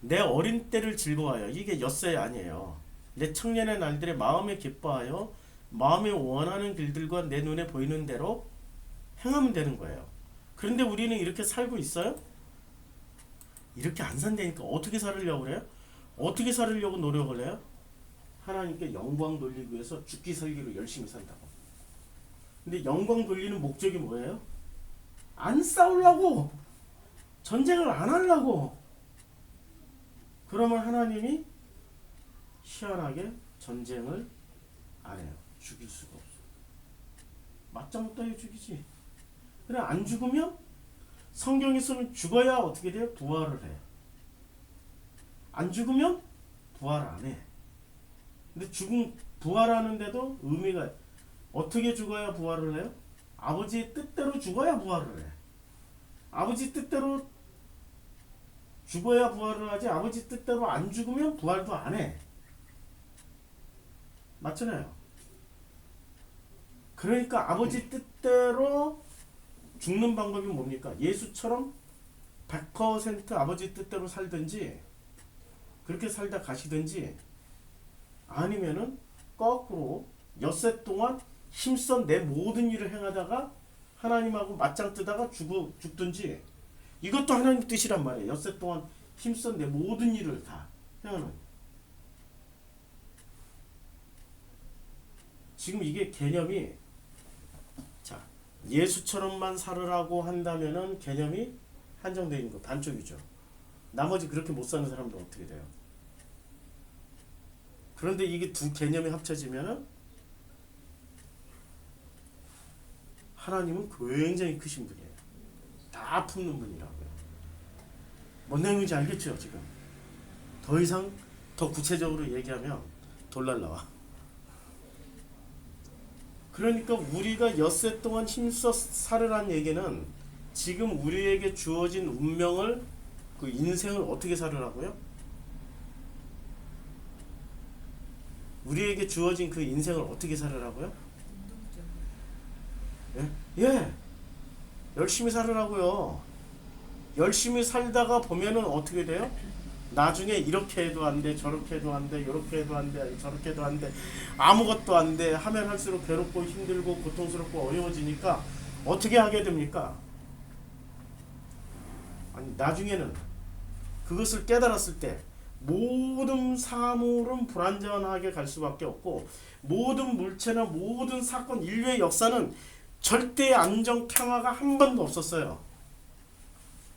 내 어린 때를 즐거워하여 이게 엿새 아니에요. 내 청년의 날들에 마음에 기뻐하여 마음에 원하는 길들과 내 눈에 보이는 대로 행하면 되는 거예요. 그런데 우리는 이렇게 살고 있어요? 이렇게 안 산다니까 어떻게 살으려고 그래요? 어떻게 살으려고 노력을 해요? 하나님께 영광 돌리기 위해서 죽기 살기로 열심히 산다고. 근데 영광 돌리는 목적이 뭐예요? 안 싸우려고, 전쟁을 안 하려고. 그러면 하나님이 희한하게 전쟁을 안 해요. 죽일 수가 없어. 맞짱 떠 죽이지. 그래 안 죽으면 성경에서는 죽어야 어떻게 돼요? 부활을 해. 안 죽으면 부활 안 해. 근데 부활하는데도 의미가 어떻게 죽어야 부활을 해요? 아버지의 뜻대로 죽어야 부활을 해. 아버지 뜻대로 죽어야 부활을 하지 아버지 뜻대로 안 죽으면 부활도 안 해. 맞잖아요. 그러니까 아버지 뜻대로 죽는 방법이 뭡니까? 예수처럼 100% 아버지 뜻대로 살든지 그렇게 살다 가시든지 아니면은 거꾸로 엿새 동안 힘써 내 모든 일을 행하다가 하나님하고 맞짱 뜨다가 죽든지 이것도 하나님 뜻이란 말이에요. 엿새 동안 힘써 내 모든 일을 다 행하는. 지금 이게 개념이 자 예수처럼만 살으라고 한다면은 개념이 한정되어 있는 거 반쪽이죠. 나머지 그렇게 못 사는 사람들 어떻게 돼요? 그런데 이게 두 개념이 합쳐지면은 하나님은 굉장히 크신 분이에요. 다 품는 분이라고요. 뭔 내용인지 알겠죠 지금? 더 이상 더 구체적으로 얘기하면 돌날 나와. 그러니까 우리가 엿새 동안 힘써 살으란 얘기는 지금 우리에게 주어진 운명을, 그 인생을 어떻게 살으라고요? 우리에게 주어진 그 인생을 어떻게 살으라고요? 예? 예. 열심히 살으라고요. 열심히 살다가 보면은 어떻게 돼요? 나중에 이렇게 해도 안 돼, 저렇게 해도 안 돼, 이렇게 해도 안 돼, 저렇게 해도 안 돼, 아무것도 안 돼 하면 할수록 괴롭고 힘들고 고통스럽고 어려워지니까 어떻게 하게 됩니까? 아니, 나중에는 그것을 깨달았을 때 모든 사물은 불완전하게 갈 수밖에 없고, 모든 물체나 모든 사건, 인류의 역사는 절대 안정 평화가 한 번도 없었어요.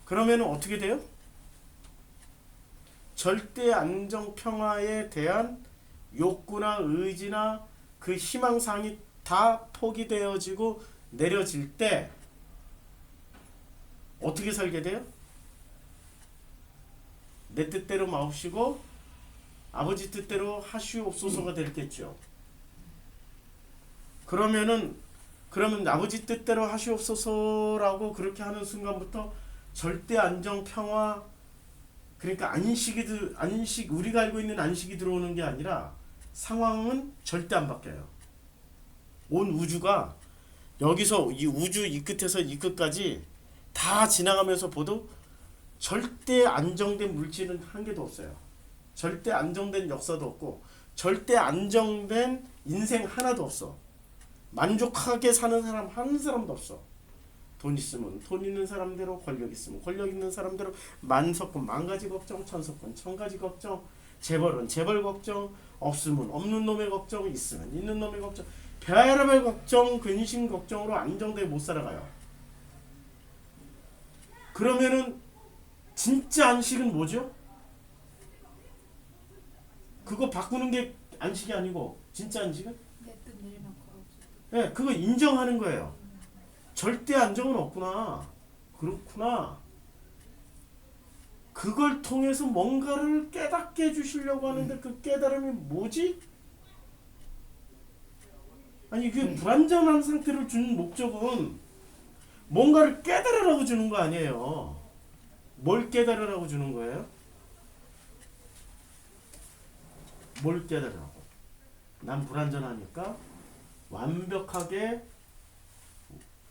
그러면 어떻게 돼요? 절대 안정 평화에 대한 욕구나 의지나 그 희망사항이 다 포기되어지고 내려질 때 어떻게 살게 돼요? 내 뜻대로 마옵시고 아버지 뜻대로 하시옵소서가 되겠죠. 그러면 아버지 뜻대로 하시옵소서라고 그렇게 하는 순간부터 절대 안정 평화, 그러니까 안식, 우리가 알고 있는 안식이 들어오는 게 아니라 상황은 절대 안 바뀌어요. 온 우주가 여기서 이 우주 이 끝에서 이 끝까지 다 지나가면서 보도 절대 안정된 물질은 한 개도 없어요. 절대 안정된 역사도 없고 절대 안정된 인생 하나도 없어. 만족하게 사는 사람 한 사람도 없어. 돈 있으면 돈 있는 사람대로, 권력 있으면 권력 있는 사람대로, 만석군 만가지 걱정, 천석군 천가지 걱정, 재벌은 재벌 걱정, 없으면 없는 놈의 걱정, 있으면 있는 놈의 걱정, 별의별 걱정, 근심 걱정으로 안정되게 못 살아가요. 그러면은 진짜 안식은 뭐죠? 그거 바꾸는 게 안식이 아니고 진짜 안식은? 네, 그거 인정하는 거예요. 절대 안정은 없구나. 그렇구나. 그걸 통해서 뭔가를 깨닫게 해주시려고 하는데 그 깨달음이 뭐지? 아니 그 불완전한 상태를 주는 목적은 뭔가를 깨달으라고 주는 거 아니에요. 뭘 깨달으라고 주는 거예요? 뭘 깨달으라고? 난 불완전하니까 완벽하게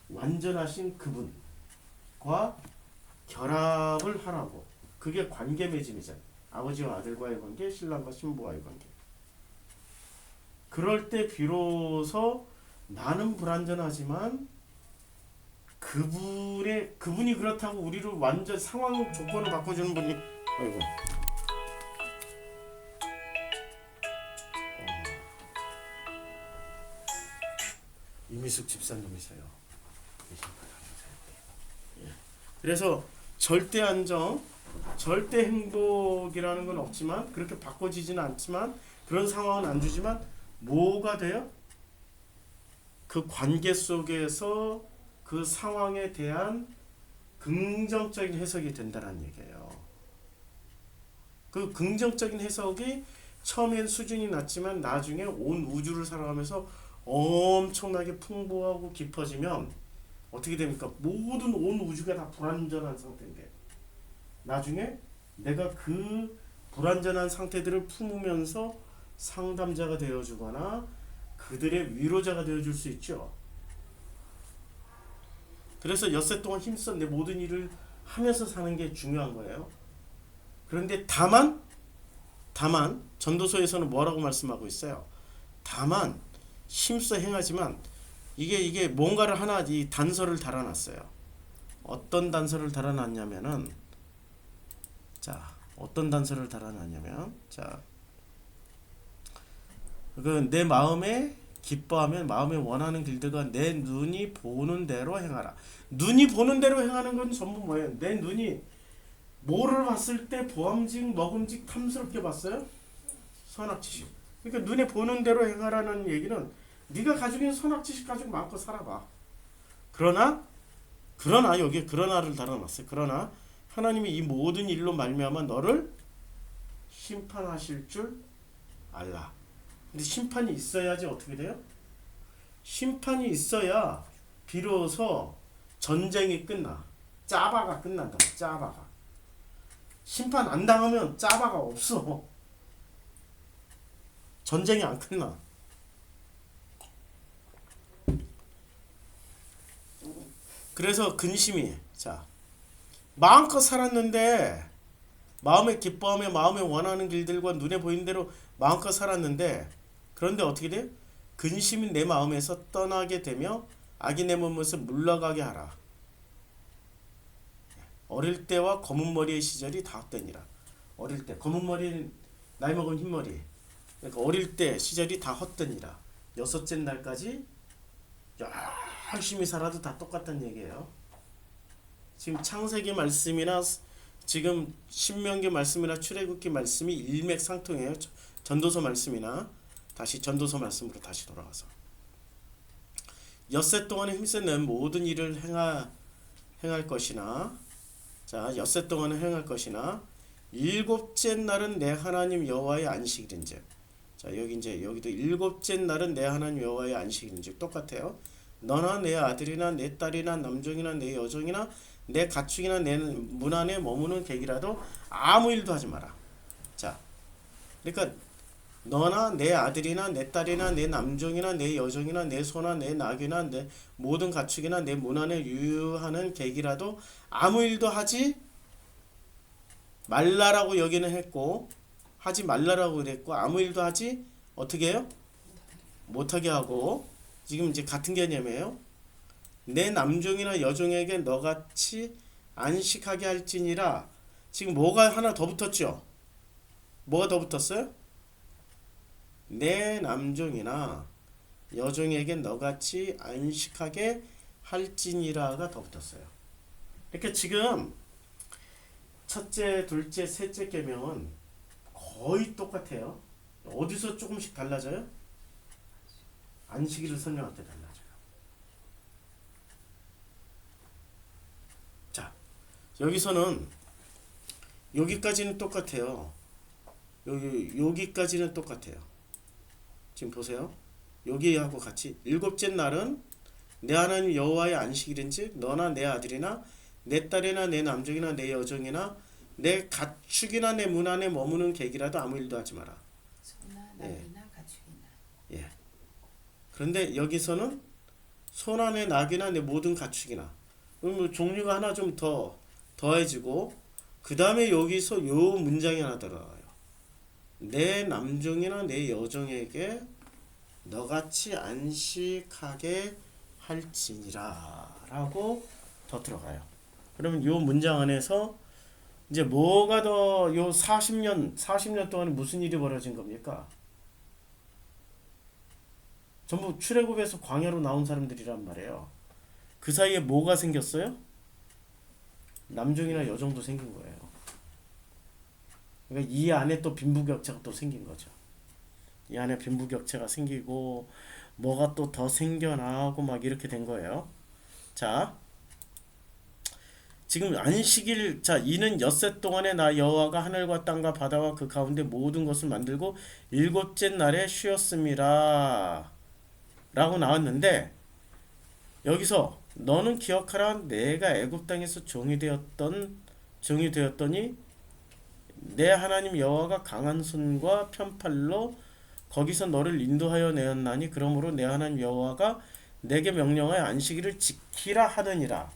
완전하신 그분과 결합을 하라고. 그게 관계 맺음이잖아요. 아버지와 아들과의 관계, 신랑과 신부와의 관계. 그럴 때 비로소 나는 불완전하지만 그분이 그렇다고 우리를 완전 상황 조건을 바꿔주는 분이, 아이고. 이미숙 집사님이세요. 예. 그래서 절대 안정, 절대 행복이라는 건 없지만, 그렇게 바꿔지지는 않지만, 그런 상황은 안 주지만 뭐가 돼요? 그 관계 속에서 그 상황에 대한 긍정적인 해석이 된다는 얘기예요. 그 긍정적인 해석이 처음엔 수준이 낮지만 나중에 온 우주를 살아가면서 엄청나게 풍부하고 깊어지면 어떻게 됩니까? 모든 온 우주가 다 불완전한 상태인데 나중에 내가 그 불완전한 상태들을 품으면서 상담자가 되어주거나 그들의 위로자가 되어줄 수 있죠. 그래서 엿새 동안 힘써 내 모든 일을 하면서 사는 게 중요한 거예요. 그런데 다만 전도서에서는 뭐라고 말씀하고 있어요? 다만 힘써 행하지만 이게 뭔가를 하나 이 단서를 달아놨어요. 어떤 단서를 달아놨냐면은 어떤 단서를 달아놨냐면 그 내 마음에 기뻐하면 마음에 원하는 길들과 내 눈이 보는 대로 행하라. 눈이 보는 대로 행하는 건 전부 뭐예요? 내 눈이 뭐를 봤을 때 보암직, 먹음직, 탐스럽게 봤어요? 선악지식. 그러니까 눈에 보는 대로 행하라는 얘기는 네가 가지고 있는 선악지식 가지고 마음껏 살아봐. 그러나 여기 그러나를 달아놨어요. 그러나 하나님이 이 모든 일로 말미암아 너를 심판하실 줄 알라. 근데 심판이 있어야지 어떻게 돼요? 심판이 있어야 비로소 전쟁이 끝나. 짜바가 끝난다. 짜바가. 심판 안 당하면 짜바가 없어. 전쟁이 안 끝나. 그래서 근심이 자 마음껏 살았는데 마음의 기뻐하며 마음에 원하는 길들과 눈에 보이는 대로 마음껏 살았는데 그런데 어떻게 돼? 근심이 내 마음에서 떠나게 되며 악이 내 몸에서 물러가게 하라. 어릴 때와 검은 머리의 시절이 다 헛되니라. 어릴 때 검은 머리는 나이 먹은 흰머리. 그러니까 어릴 때 시절이 다 헛되니라. 여섯째 날까지 열심히 살아도 다 똑같다는 얘기예요. 지금 창세기 말씀이나 지금 신명기 말씀이나 출애굽기 말씀이 일맥상통해요. 전도서 말씀이나 다시 전도서 말씀으로 다시 돌아와서 엿새 동안에 힘써 낸 모든 일을 행할 것이나 자 엿새 동안에 행할 것이나 일곱째 날은 내 하나님 여호와의 안식일인즉 자 여기 이제 여기도 일곱째 날은 내 하나님 여호와의 안식일인즉 똑같아요. 너나 내 아들이나 내 딸이나 남종이나 내 여종이나 내 가축이나 내 문 안에 머무는 객이라도 아무 일도 하지 마라. 자, 그러니까 너나 내 아들이나 내 딸이나 내 남종이나 내 여종이나 내 소나 내 낙이나 내 모든 가축이나 내 문 안에 유유하는 객이라도 아무 일도 하지 말라라고 여기는 했고 하지 말라라고 그랬고 아무 일도 하지 어떻게 해요? 못하게 하고 지금 이제 같은 개념이에요. 내 남종이나 여종에게 너같이 안식하게 할지니라. 지금 뭐가 하나 더 붙었죠? 뭐가 더 붙었어요? 내 남종이나 여종에게 너같이 안식하게 할지니라가 더 붙었어요. 그러니까 지금 첫째, 둘째, 셋째 계명은 거의 똑같아요. 어디서 조금씩 달라져요? 안식일을 설명할 때 달라져요. 자, 여기서는 여기까지는 똑같아요. 여기까지는 똑같아요. 지금 보세요. 여기하고 같이 일곱째 날은 내 하나님 여호와의 안식일인즉 너나 내 아들이나 내 딸이나 내 남종이나 내 여종이나 내 가축이나 내 문 안에 머무는 객이라도 아무 일도 하지 마라. 소나 낙이나 가축이나. 예. 그런데 여기서는 소나 내 낙이나 내 모든 가축이나 그럼 종류가 하나 좀 더해지고 그 다음에 여기서 요 문장이 하나 들어가요. 내 남종이나 내 여종에게 너같이 안식하게 할지니라 라고 더 들어가요. 그러면 요 문장 안에서 이제 뭐가 더 요 40년 동안에 무슨 일이 벌어진 겁니까? 전부 출애굽에서 광야로 나온 사람들이란 말이에요. 그 사이에 뭐가 생겼어요? 남종이나 여종도 생긴 거예요. 그러니까 이 안에 또 빈부격차가 또 생긴 거죠. 이 안에 빈부격차가 생기고 뭐가 또 더 생겨나고 막 이렇게 된 거예요. 자, 지금 안식일 자 이는 엿새 동안에 나 여호와가 하늘과 땅과 바다와 그 가운데 모든 것을 만들고 일곱째 날에 쉬었습니다 라고 나왔는데 여기서 너는 기억하라 내가 애굽 땅에서 종이 되었더니 내 하나님 여호와가 강한 손과 편팔로 거기서 너를 인도하여 내었나니 그러므로 내 하나님 여호와가 내게 명령하여 안식일을 지키라 하느니라.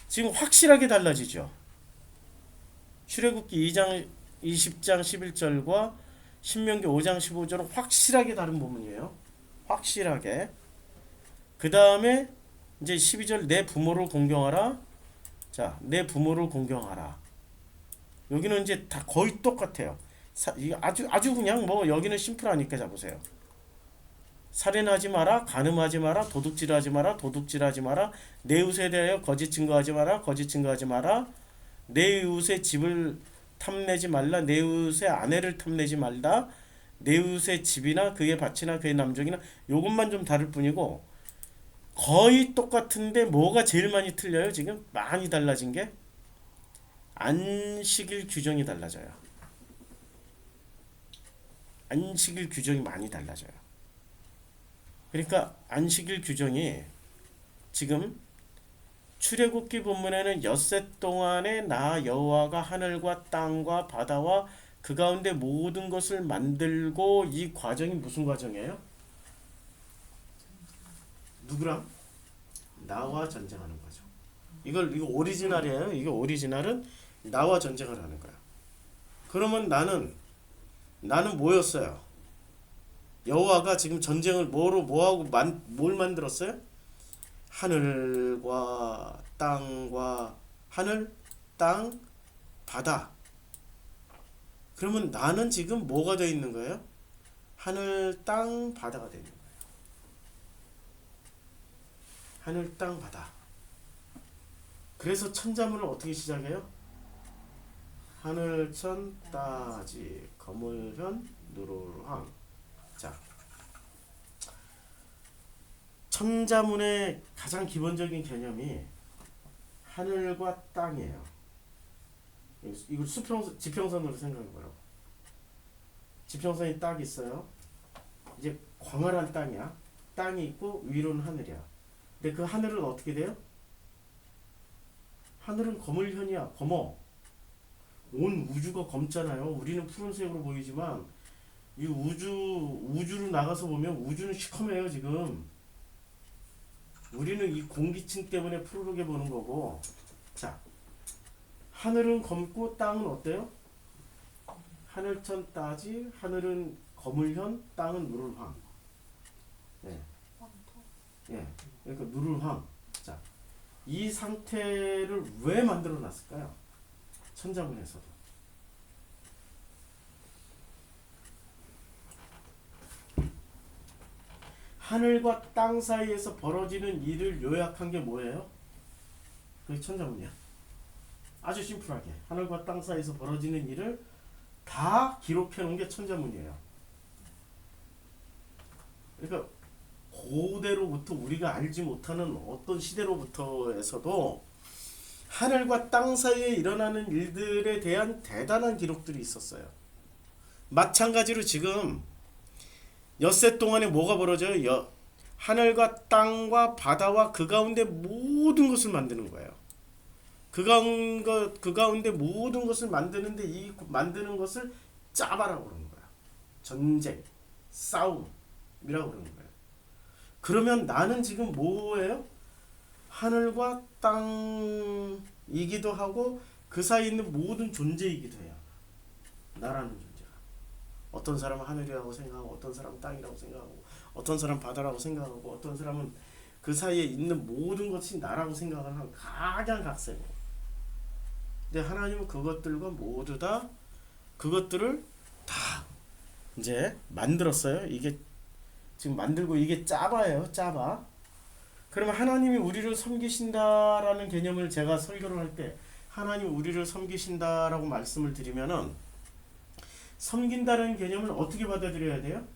지금 확실하게 달라지죠. 출애굽기 2장 20장 11절과 신명기 5장 15절은 확실하게 다른 부분이에요. 확실하게. 그 다음에 이제 12절 내 부모를 공경하라. 자, 내 부모를 공경하라. 여기는 이제 다 거의 똑같아요. 아주 그냥 뭐 여기는 심플하니까 자 보세요. 살인하지 마라, 간음하지 마라, 도둑질하지 마라, 도둑질하지 마라, 내 이웃에 대하여 거짓 증거하지 마라, 거짓 증거하지 마라, 내 이웃의 집을 탐내지 말라, 내 이웃의 아내를 탐내지 말라, 내 이웃의 집이나 그의 밭이나 그의 남종이나 요것만 좀 다를 뿐이고 거의 똑같은데 뭐가 제일 많이 틀려요? 지금 많이 달라진 게 안식일 규정이 달라져요. 안식일 규정이 많이 달라져요. 그러니까 안식일 규정이 지금 출애굽기 본문에는 엿새 동안에 나 여호와가 하늘과 땅과 바다와 그 가운데 모든 것을 만들고, 이 과정이 무슨 과정이에요? 누구랑? 나와 전쟁하는 거죠. 이거 오리지널이에요. 이거 오리지널은 나와 전쟁을 하는 거야. 그러면 나는 뭐였어요? 여호와가 지금 전쟁을 뭐하고 뭘 만들었어요? 하늘과 땅과 하늘, 땅, 바다. 그러면 나는 지금 뭐가 되어 있는 거예요? 하늘, 땅, 바다가 되어 있는 거예요. 하늘, 땅, 바다. 그래서 천자문을 어떻게 시작해요? 하늘천 따지 거물현 누르르황. 자, 천자문의 가장 기본적인 개념이 하늘과 땅이에요. 이걸 지평선으로 생각해보라고. 지평선이 딱 있어요. 이제 광활한 땅이야. 땅이 있고 위로는 하늘이야. 근데 그 하늘은 어떻게 돼요? 하늘은 거물현이야. 검어. 온 우주가 검잖아요. 우리는 푸른색으로 보이지만 이 우주로 나가서 보면 우주는 시커매요. 지금 우리는 이 공기층 때문에 푸르르게 보는 거고. 자, 하늘은 검고 땅은 어때요? 하늘천 따지, 하늘은 거물현, 땅은 누를황. 예. 예. 그러니까 누를황. 자, 이 상태를 왜 만들어 놨을까요? 천자문에서도. 하늘과 땅 사이에서 벌어지는 일을 요약한 게 뭐예요? 그게 천자문이야. 아주 심플하게 하늘과 땅 사이에서 벌어지는 일을 다 기록해 놓은 게 천자문이에요. 그러니까 고대로부터 우리가 알지 못하는 어떤 시대로부터에서도 하늘과 땅 사이에 일어나는 일들에 대한 대단한 기록들이 있었어요. 마찬가지로 지금 엿새 동안에 뭐가 벌어져요? 하늘과 땅과 바다와 그 가운데 모든 것을 만드는 거예요. 그 가운데 모든 것을 만드는데, 이 만드는 것을 짜바라고 그러는 거야. 전쟁, 싸움이라고 그러는 거예요. 그러면 나는 지금 뭐예요? 하늘과 땅이기도 하고 그 사이에 있는 모든 존재이기도 해요. 나라는 존재가. 어떤 사람은 하늘이라고 생각하고, 어떤 사람은 땅이라고 생각하고, 어떤 사람은 바다라고 생각하고, 어떤 사람은 그 사이에 있는 모든 것이 나라고 생각을 하는 각양각색으로. 근데 하나님은 그것들과 모두 다 그것들을 다 이제 만들었어요. 이게 지금 만들고, 이게 짜바예요. 짜바. 그러면 하나님이 우리를 섬기신다라는 개념을 제가 설교를 할 때, 하나님이 우리를 섬기신다라고 말씀을 드리면은, 섬긴다는 개념을 어떻게 받아들여야 돼요?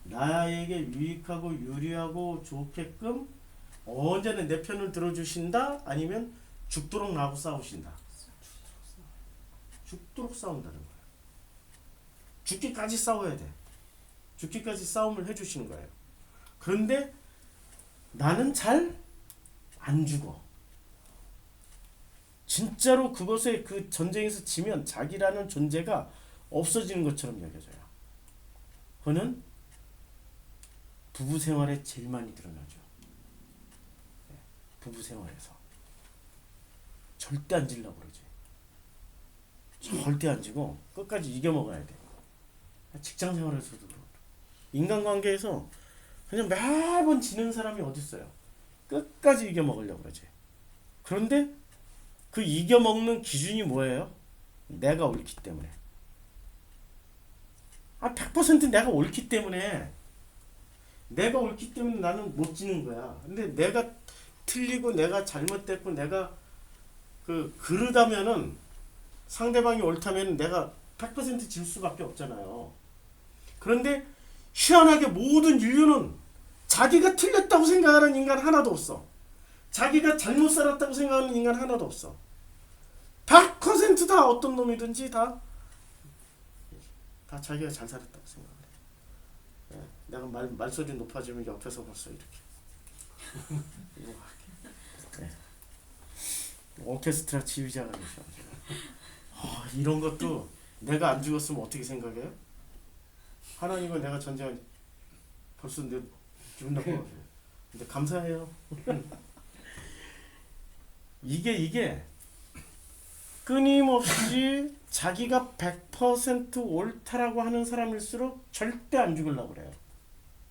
나에게 유익하고 유리하고 좋게끔 언제나 내 편을 들어주신다, 아니면 죽도록 나하고 싸우신다. 죽도록 싸운다는 거예요. 죽기까지 싸워야 돼. 죽기까지 싸움을 해주시는 거예요. 그런데 나는 잘 안 죽어. 진짜로 그것에, 그 전쟁에서 지면 자기라는 존재가 없어지는 것처럼 여겨져요. 그거는 부부 생활에 제일 많이 드러나죠. 부부 생활에서 절대 안 지려고 그러지. 절대 안 지고 끝까지 이겨 먹어야 돼. 직장 생활에서도 그렇고, 인간관계에서 그냥 매번 지는 사람이 어디 있어요? 끝까지 이겨 먹으려고 그러지. 그런데 그 이겨 먹는 기준이 뭐예요? 내가 옳기 때문에. 100% 내가 옳기 때문에. 내가 옳기 때문에 나는 못 지는 거야. 근데 내가 틀리고 내가 잘못됐고 내가 그러다면은, 상대방이 옳다면 내가 100% 질 수밖에 없잖아요. 그런데 희한하게 모든 인류는 자기가 틀렸다고 생각하는 인간 하나도 없어. 자기가 잘못 살았다고 생각하는 인간 하나도 없어. 100%다 어떤 놈이든지 다 자기가 잘 살았다고 생각해. 예, 내가 말소리 높아지면 옆에서 벌써 이렇게 이거 할게. 예. 오케스트라 지휘자가 계셔. 이런 것도 내가 안 죽었으면 어떻게 생각해요? 하나님은 내가 전쟁 벌써 내 기분 나빠가지고. 근데 감사해요. 이게 끊임없이 자기가 100% 옳다라고 하는 사람일수록 절대 안 죽으려고 그래요.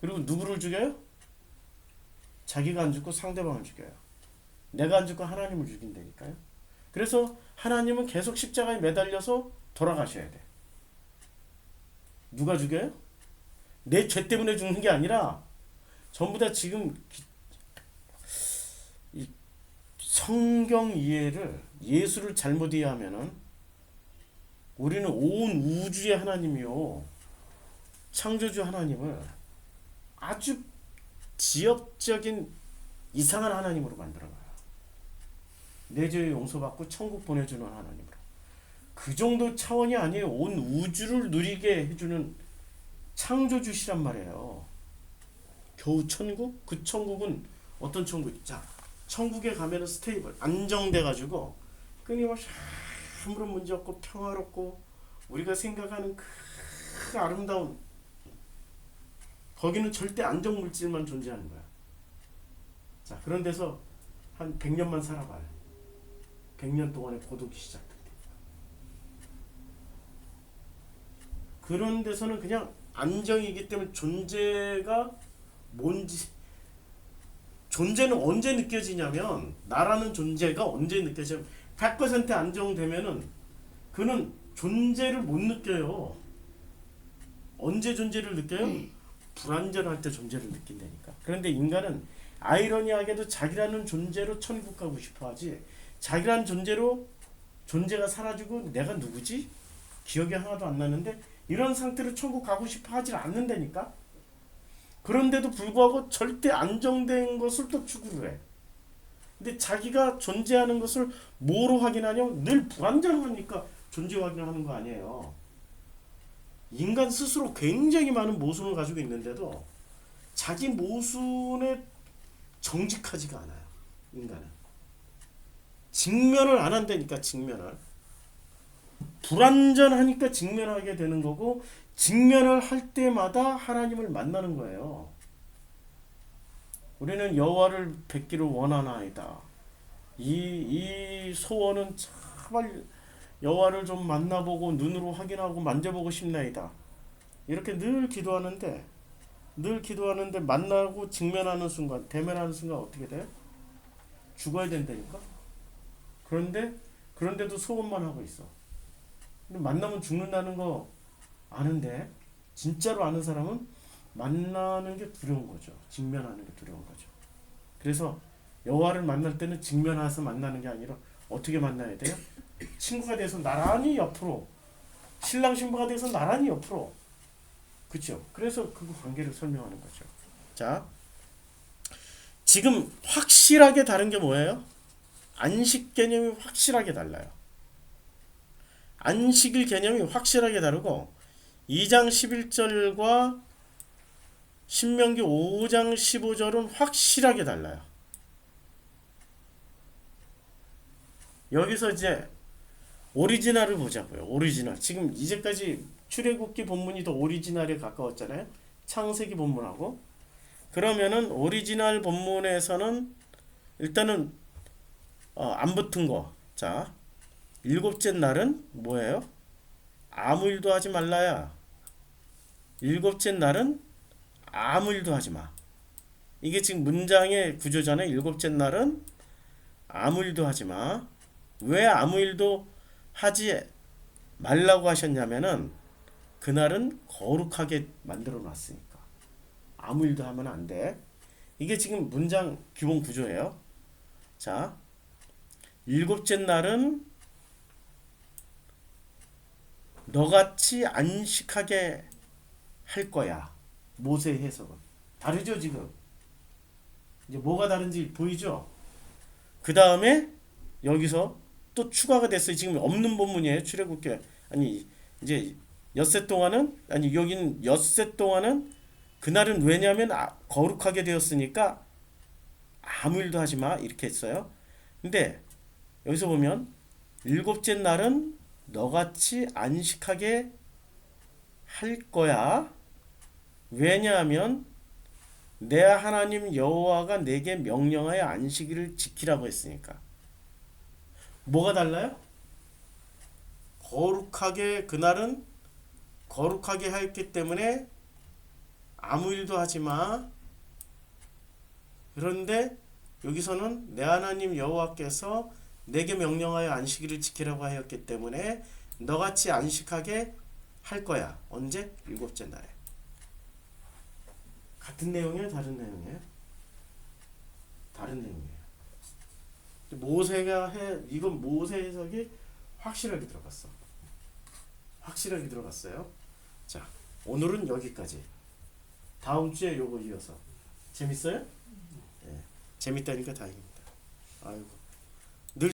그리고 누구를 죽여요? 자기가 안 죽고 상대방을 죽여요. 내가 안 죽고 하나님을 죽인다니까요. 그래서 하나님은 계속 십자가에 매달려서 돌아가셔야 돼. 누가 죽여요? 내 죄 때문에 죽는 게 아니라 전부 다 지금 이 성경 이해를 예수를 잘못 이해하면은 우리는 온 우주의 하나님이요 창조주 하나님을 아주 지엽적인 이상한 하나님으로 만들어놔요. 내 죄 용서받고 천국 보내주는 하나님으로. 그 정도 차원이 아니에요. 온 우주를 누리게 해주는 창조주시란 말이에요. 겨우 천국? 그 천국은 어떤 천국? 자, 천국에 가면은 스테이블, 안정돼가지고 끊임없이 아무런 문제 없고 평화롭고 우리가 생각하는 그 아름다운 거기는 절대 안정 물질만 존재하는 거야. 자, 그런 데서 한 100년만 살아봐요. 100년 동안의 고독이 시작됩니다. 그런 데서는 그냥 안정이기 때문에 존재가 뭔지 존재는 언제 느껴지냐면 나라는 존재가 언제 느껴지냐면 100% 안정되면은 그는 존재를 못 느껴요. 언제 존재를 느껴요? 불안전할 때 존재를 느낀다니까. 그런데 인간은 아이러니하게도 자기라는 존재로 천국 가고 싶어 하지 자기라는 존재로 존재가 사라지고 내가 누구지? 기억이 하나도 안 나는데 이런 상태로 천국 가고 싶어 하지 않는다니까. 그런데도 불구하고 절대 안정된 것을 또 추구를 해. 근데 자기가 존재하는 것을 뭐로 확인하냐면 늘 불안정하니까 존재 확인을 하는 거 아니에요. 인간 스스로 굉장히 많은 모순을 가지고 있는데도 자기 모순에 정직하지가 않아요. 인간은. 직면을 안 한다니까. 직면을. 불완전하니까 직면하게 되는 거고 직면을 할 때마다 하나님을 만나는 거예요. 우리는 여호와를 뵙기를 원하나이다. 이 소원은 정말 여호와를 좀 만나보고 눈으로 확인하고 만져보고 싶나이다. 이렇게 늘 기도하는데 만나고 직면하는 순간 대면하는 순간 어떻게 돼요? 죽어야 된다니까. 그런데도 소원만 하고 있어. 근데 만나면 죽는다는 거 아는데 진짜로 아는 사람은 만나는 게 두려운 거죠. 직면하는 게 두려운 거죠. 그래서 여호와를 만날 때는 직면해서 만나는 게 아니라 어떻게 만나야 돼요? 친구가 돼서 나란히 옆으로 신랑 신부가 돼서 나란히 옆으로 그렇죠. 그래서 그 관계를 설명하는 거죠. 자, 지금 확실하게 다른 게 뭐예요? 안식 개념이 확실하게 달라요. 안식일 개념이 확실하게 다르고 2장 11절과 신명기 5장 15절은 확실하게 달라요. 여기서 이제 오리지널을 보자고요. 오리지널. 지금 이제까지 출애굽기 본문이 더 오리지널에 가까웠잖아요. 창세기 본문하고. 그러면은 오리지널 본문에서는 일단은 안 붙은 거. 자, 일곱째 날은 뭐예요? 아무 일도 하지 말라야. 일곱째 날은 아무 일도 하지 마. 이게 지금 문장의 구조잖아요. 일곱째 날은 아무 일도 하지 마. 왜 아무 일도 하지 말라고 하셨냐면은 그날은 거룩하게 만들어 놨으니까. 아무 일도 하면 안 돼. 이게 지금 문장 기본 구조예요. 자, 일곱째 날은 너같이 안식하게 할 거야. 모세의 해석은 다르죠 지금. 이제 뭐가 다른지 보이죠? 그 다음에 여기서 또 추가가 됐어요. 지금 없는 본문이에요. 출애굽기 아니 이제 엿새 동안은 아니 여기는 엿새 동안은 그날은 왜냐하면 거룩하게 되었으니까 아무 일도 하지 마 이렇게 했어요. 근데 여기서 보면 일곱째 날은 너같이 안식하게 할 거야. 왜냐하면 내 하나님 여호와가 내게 명령하여 안식일을 지키라고 했으니까. 뭐가 달라요? 거룩하게 그날은 거룩하게 했기 때문에 아무 일도 하지 마. 그런데 여기서는 내 하나님 여호와께서 내게 명령하여 안식일을 지키라고 하였기 때문에 너같이 안식하게 할 거야. 언제? 일곱째 날에. 같은 내용이에요? 다른 내용이에요? 다른 내용이에요. 모세가 이건 모세 해석이 확실하게 들어갔어. 확실하게 들어갔어요. 자, 오늘은 여기까지. 다음 주에 요거 이어서. 재밌어요? 네. 재밌다니까 다행입니다. 아이고.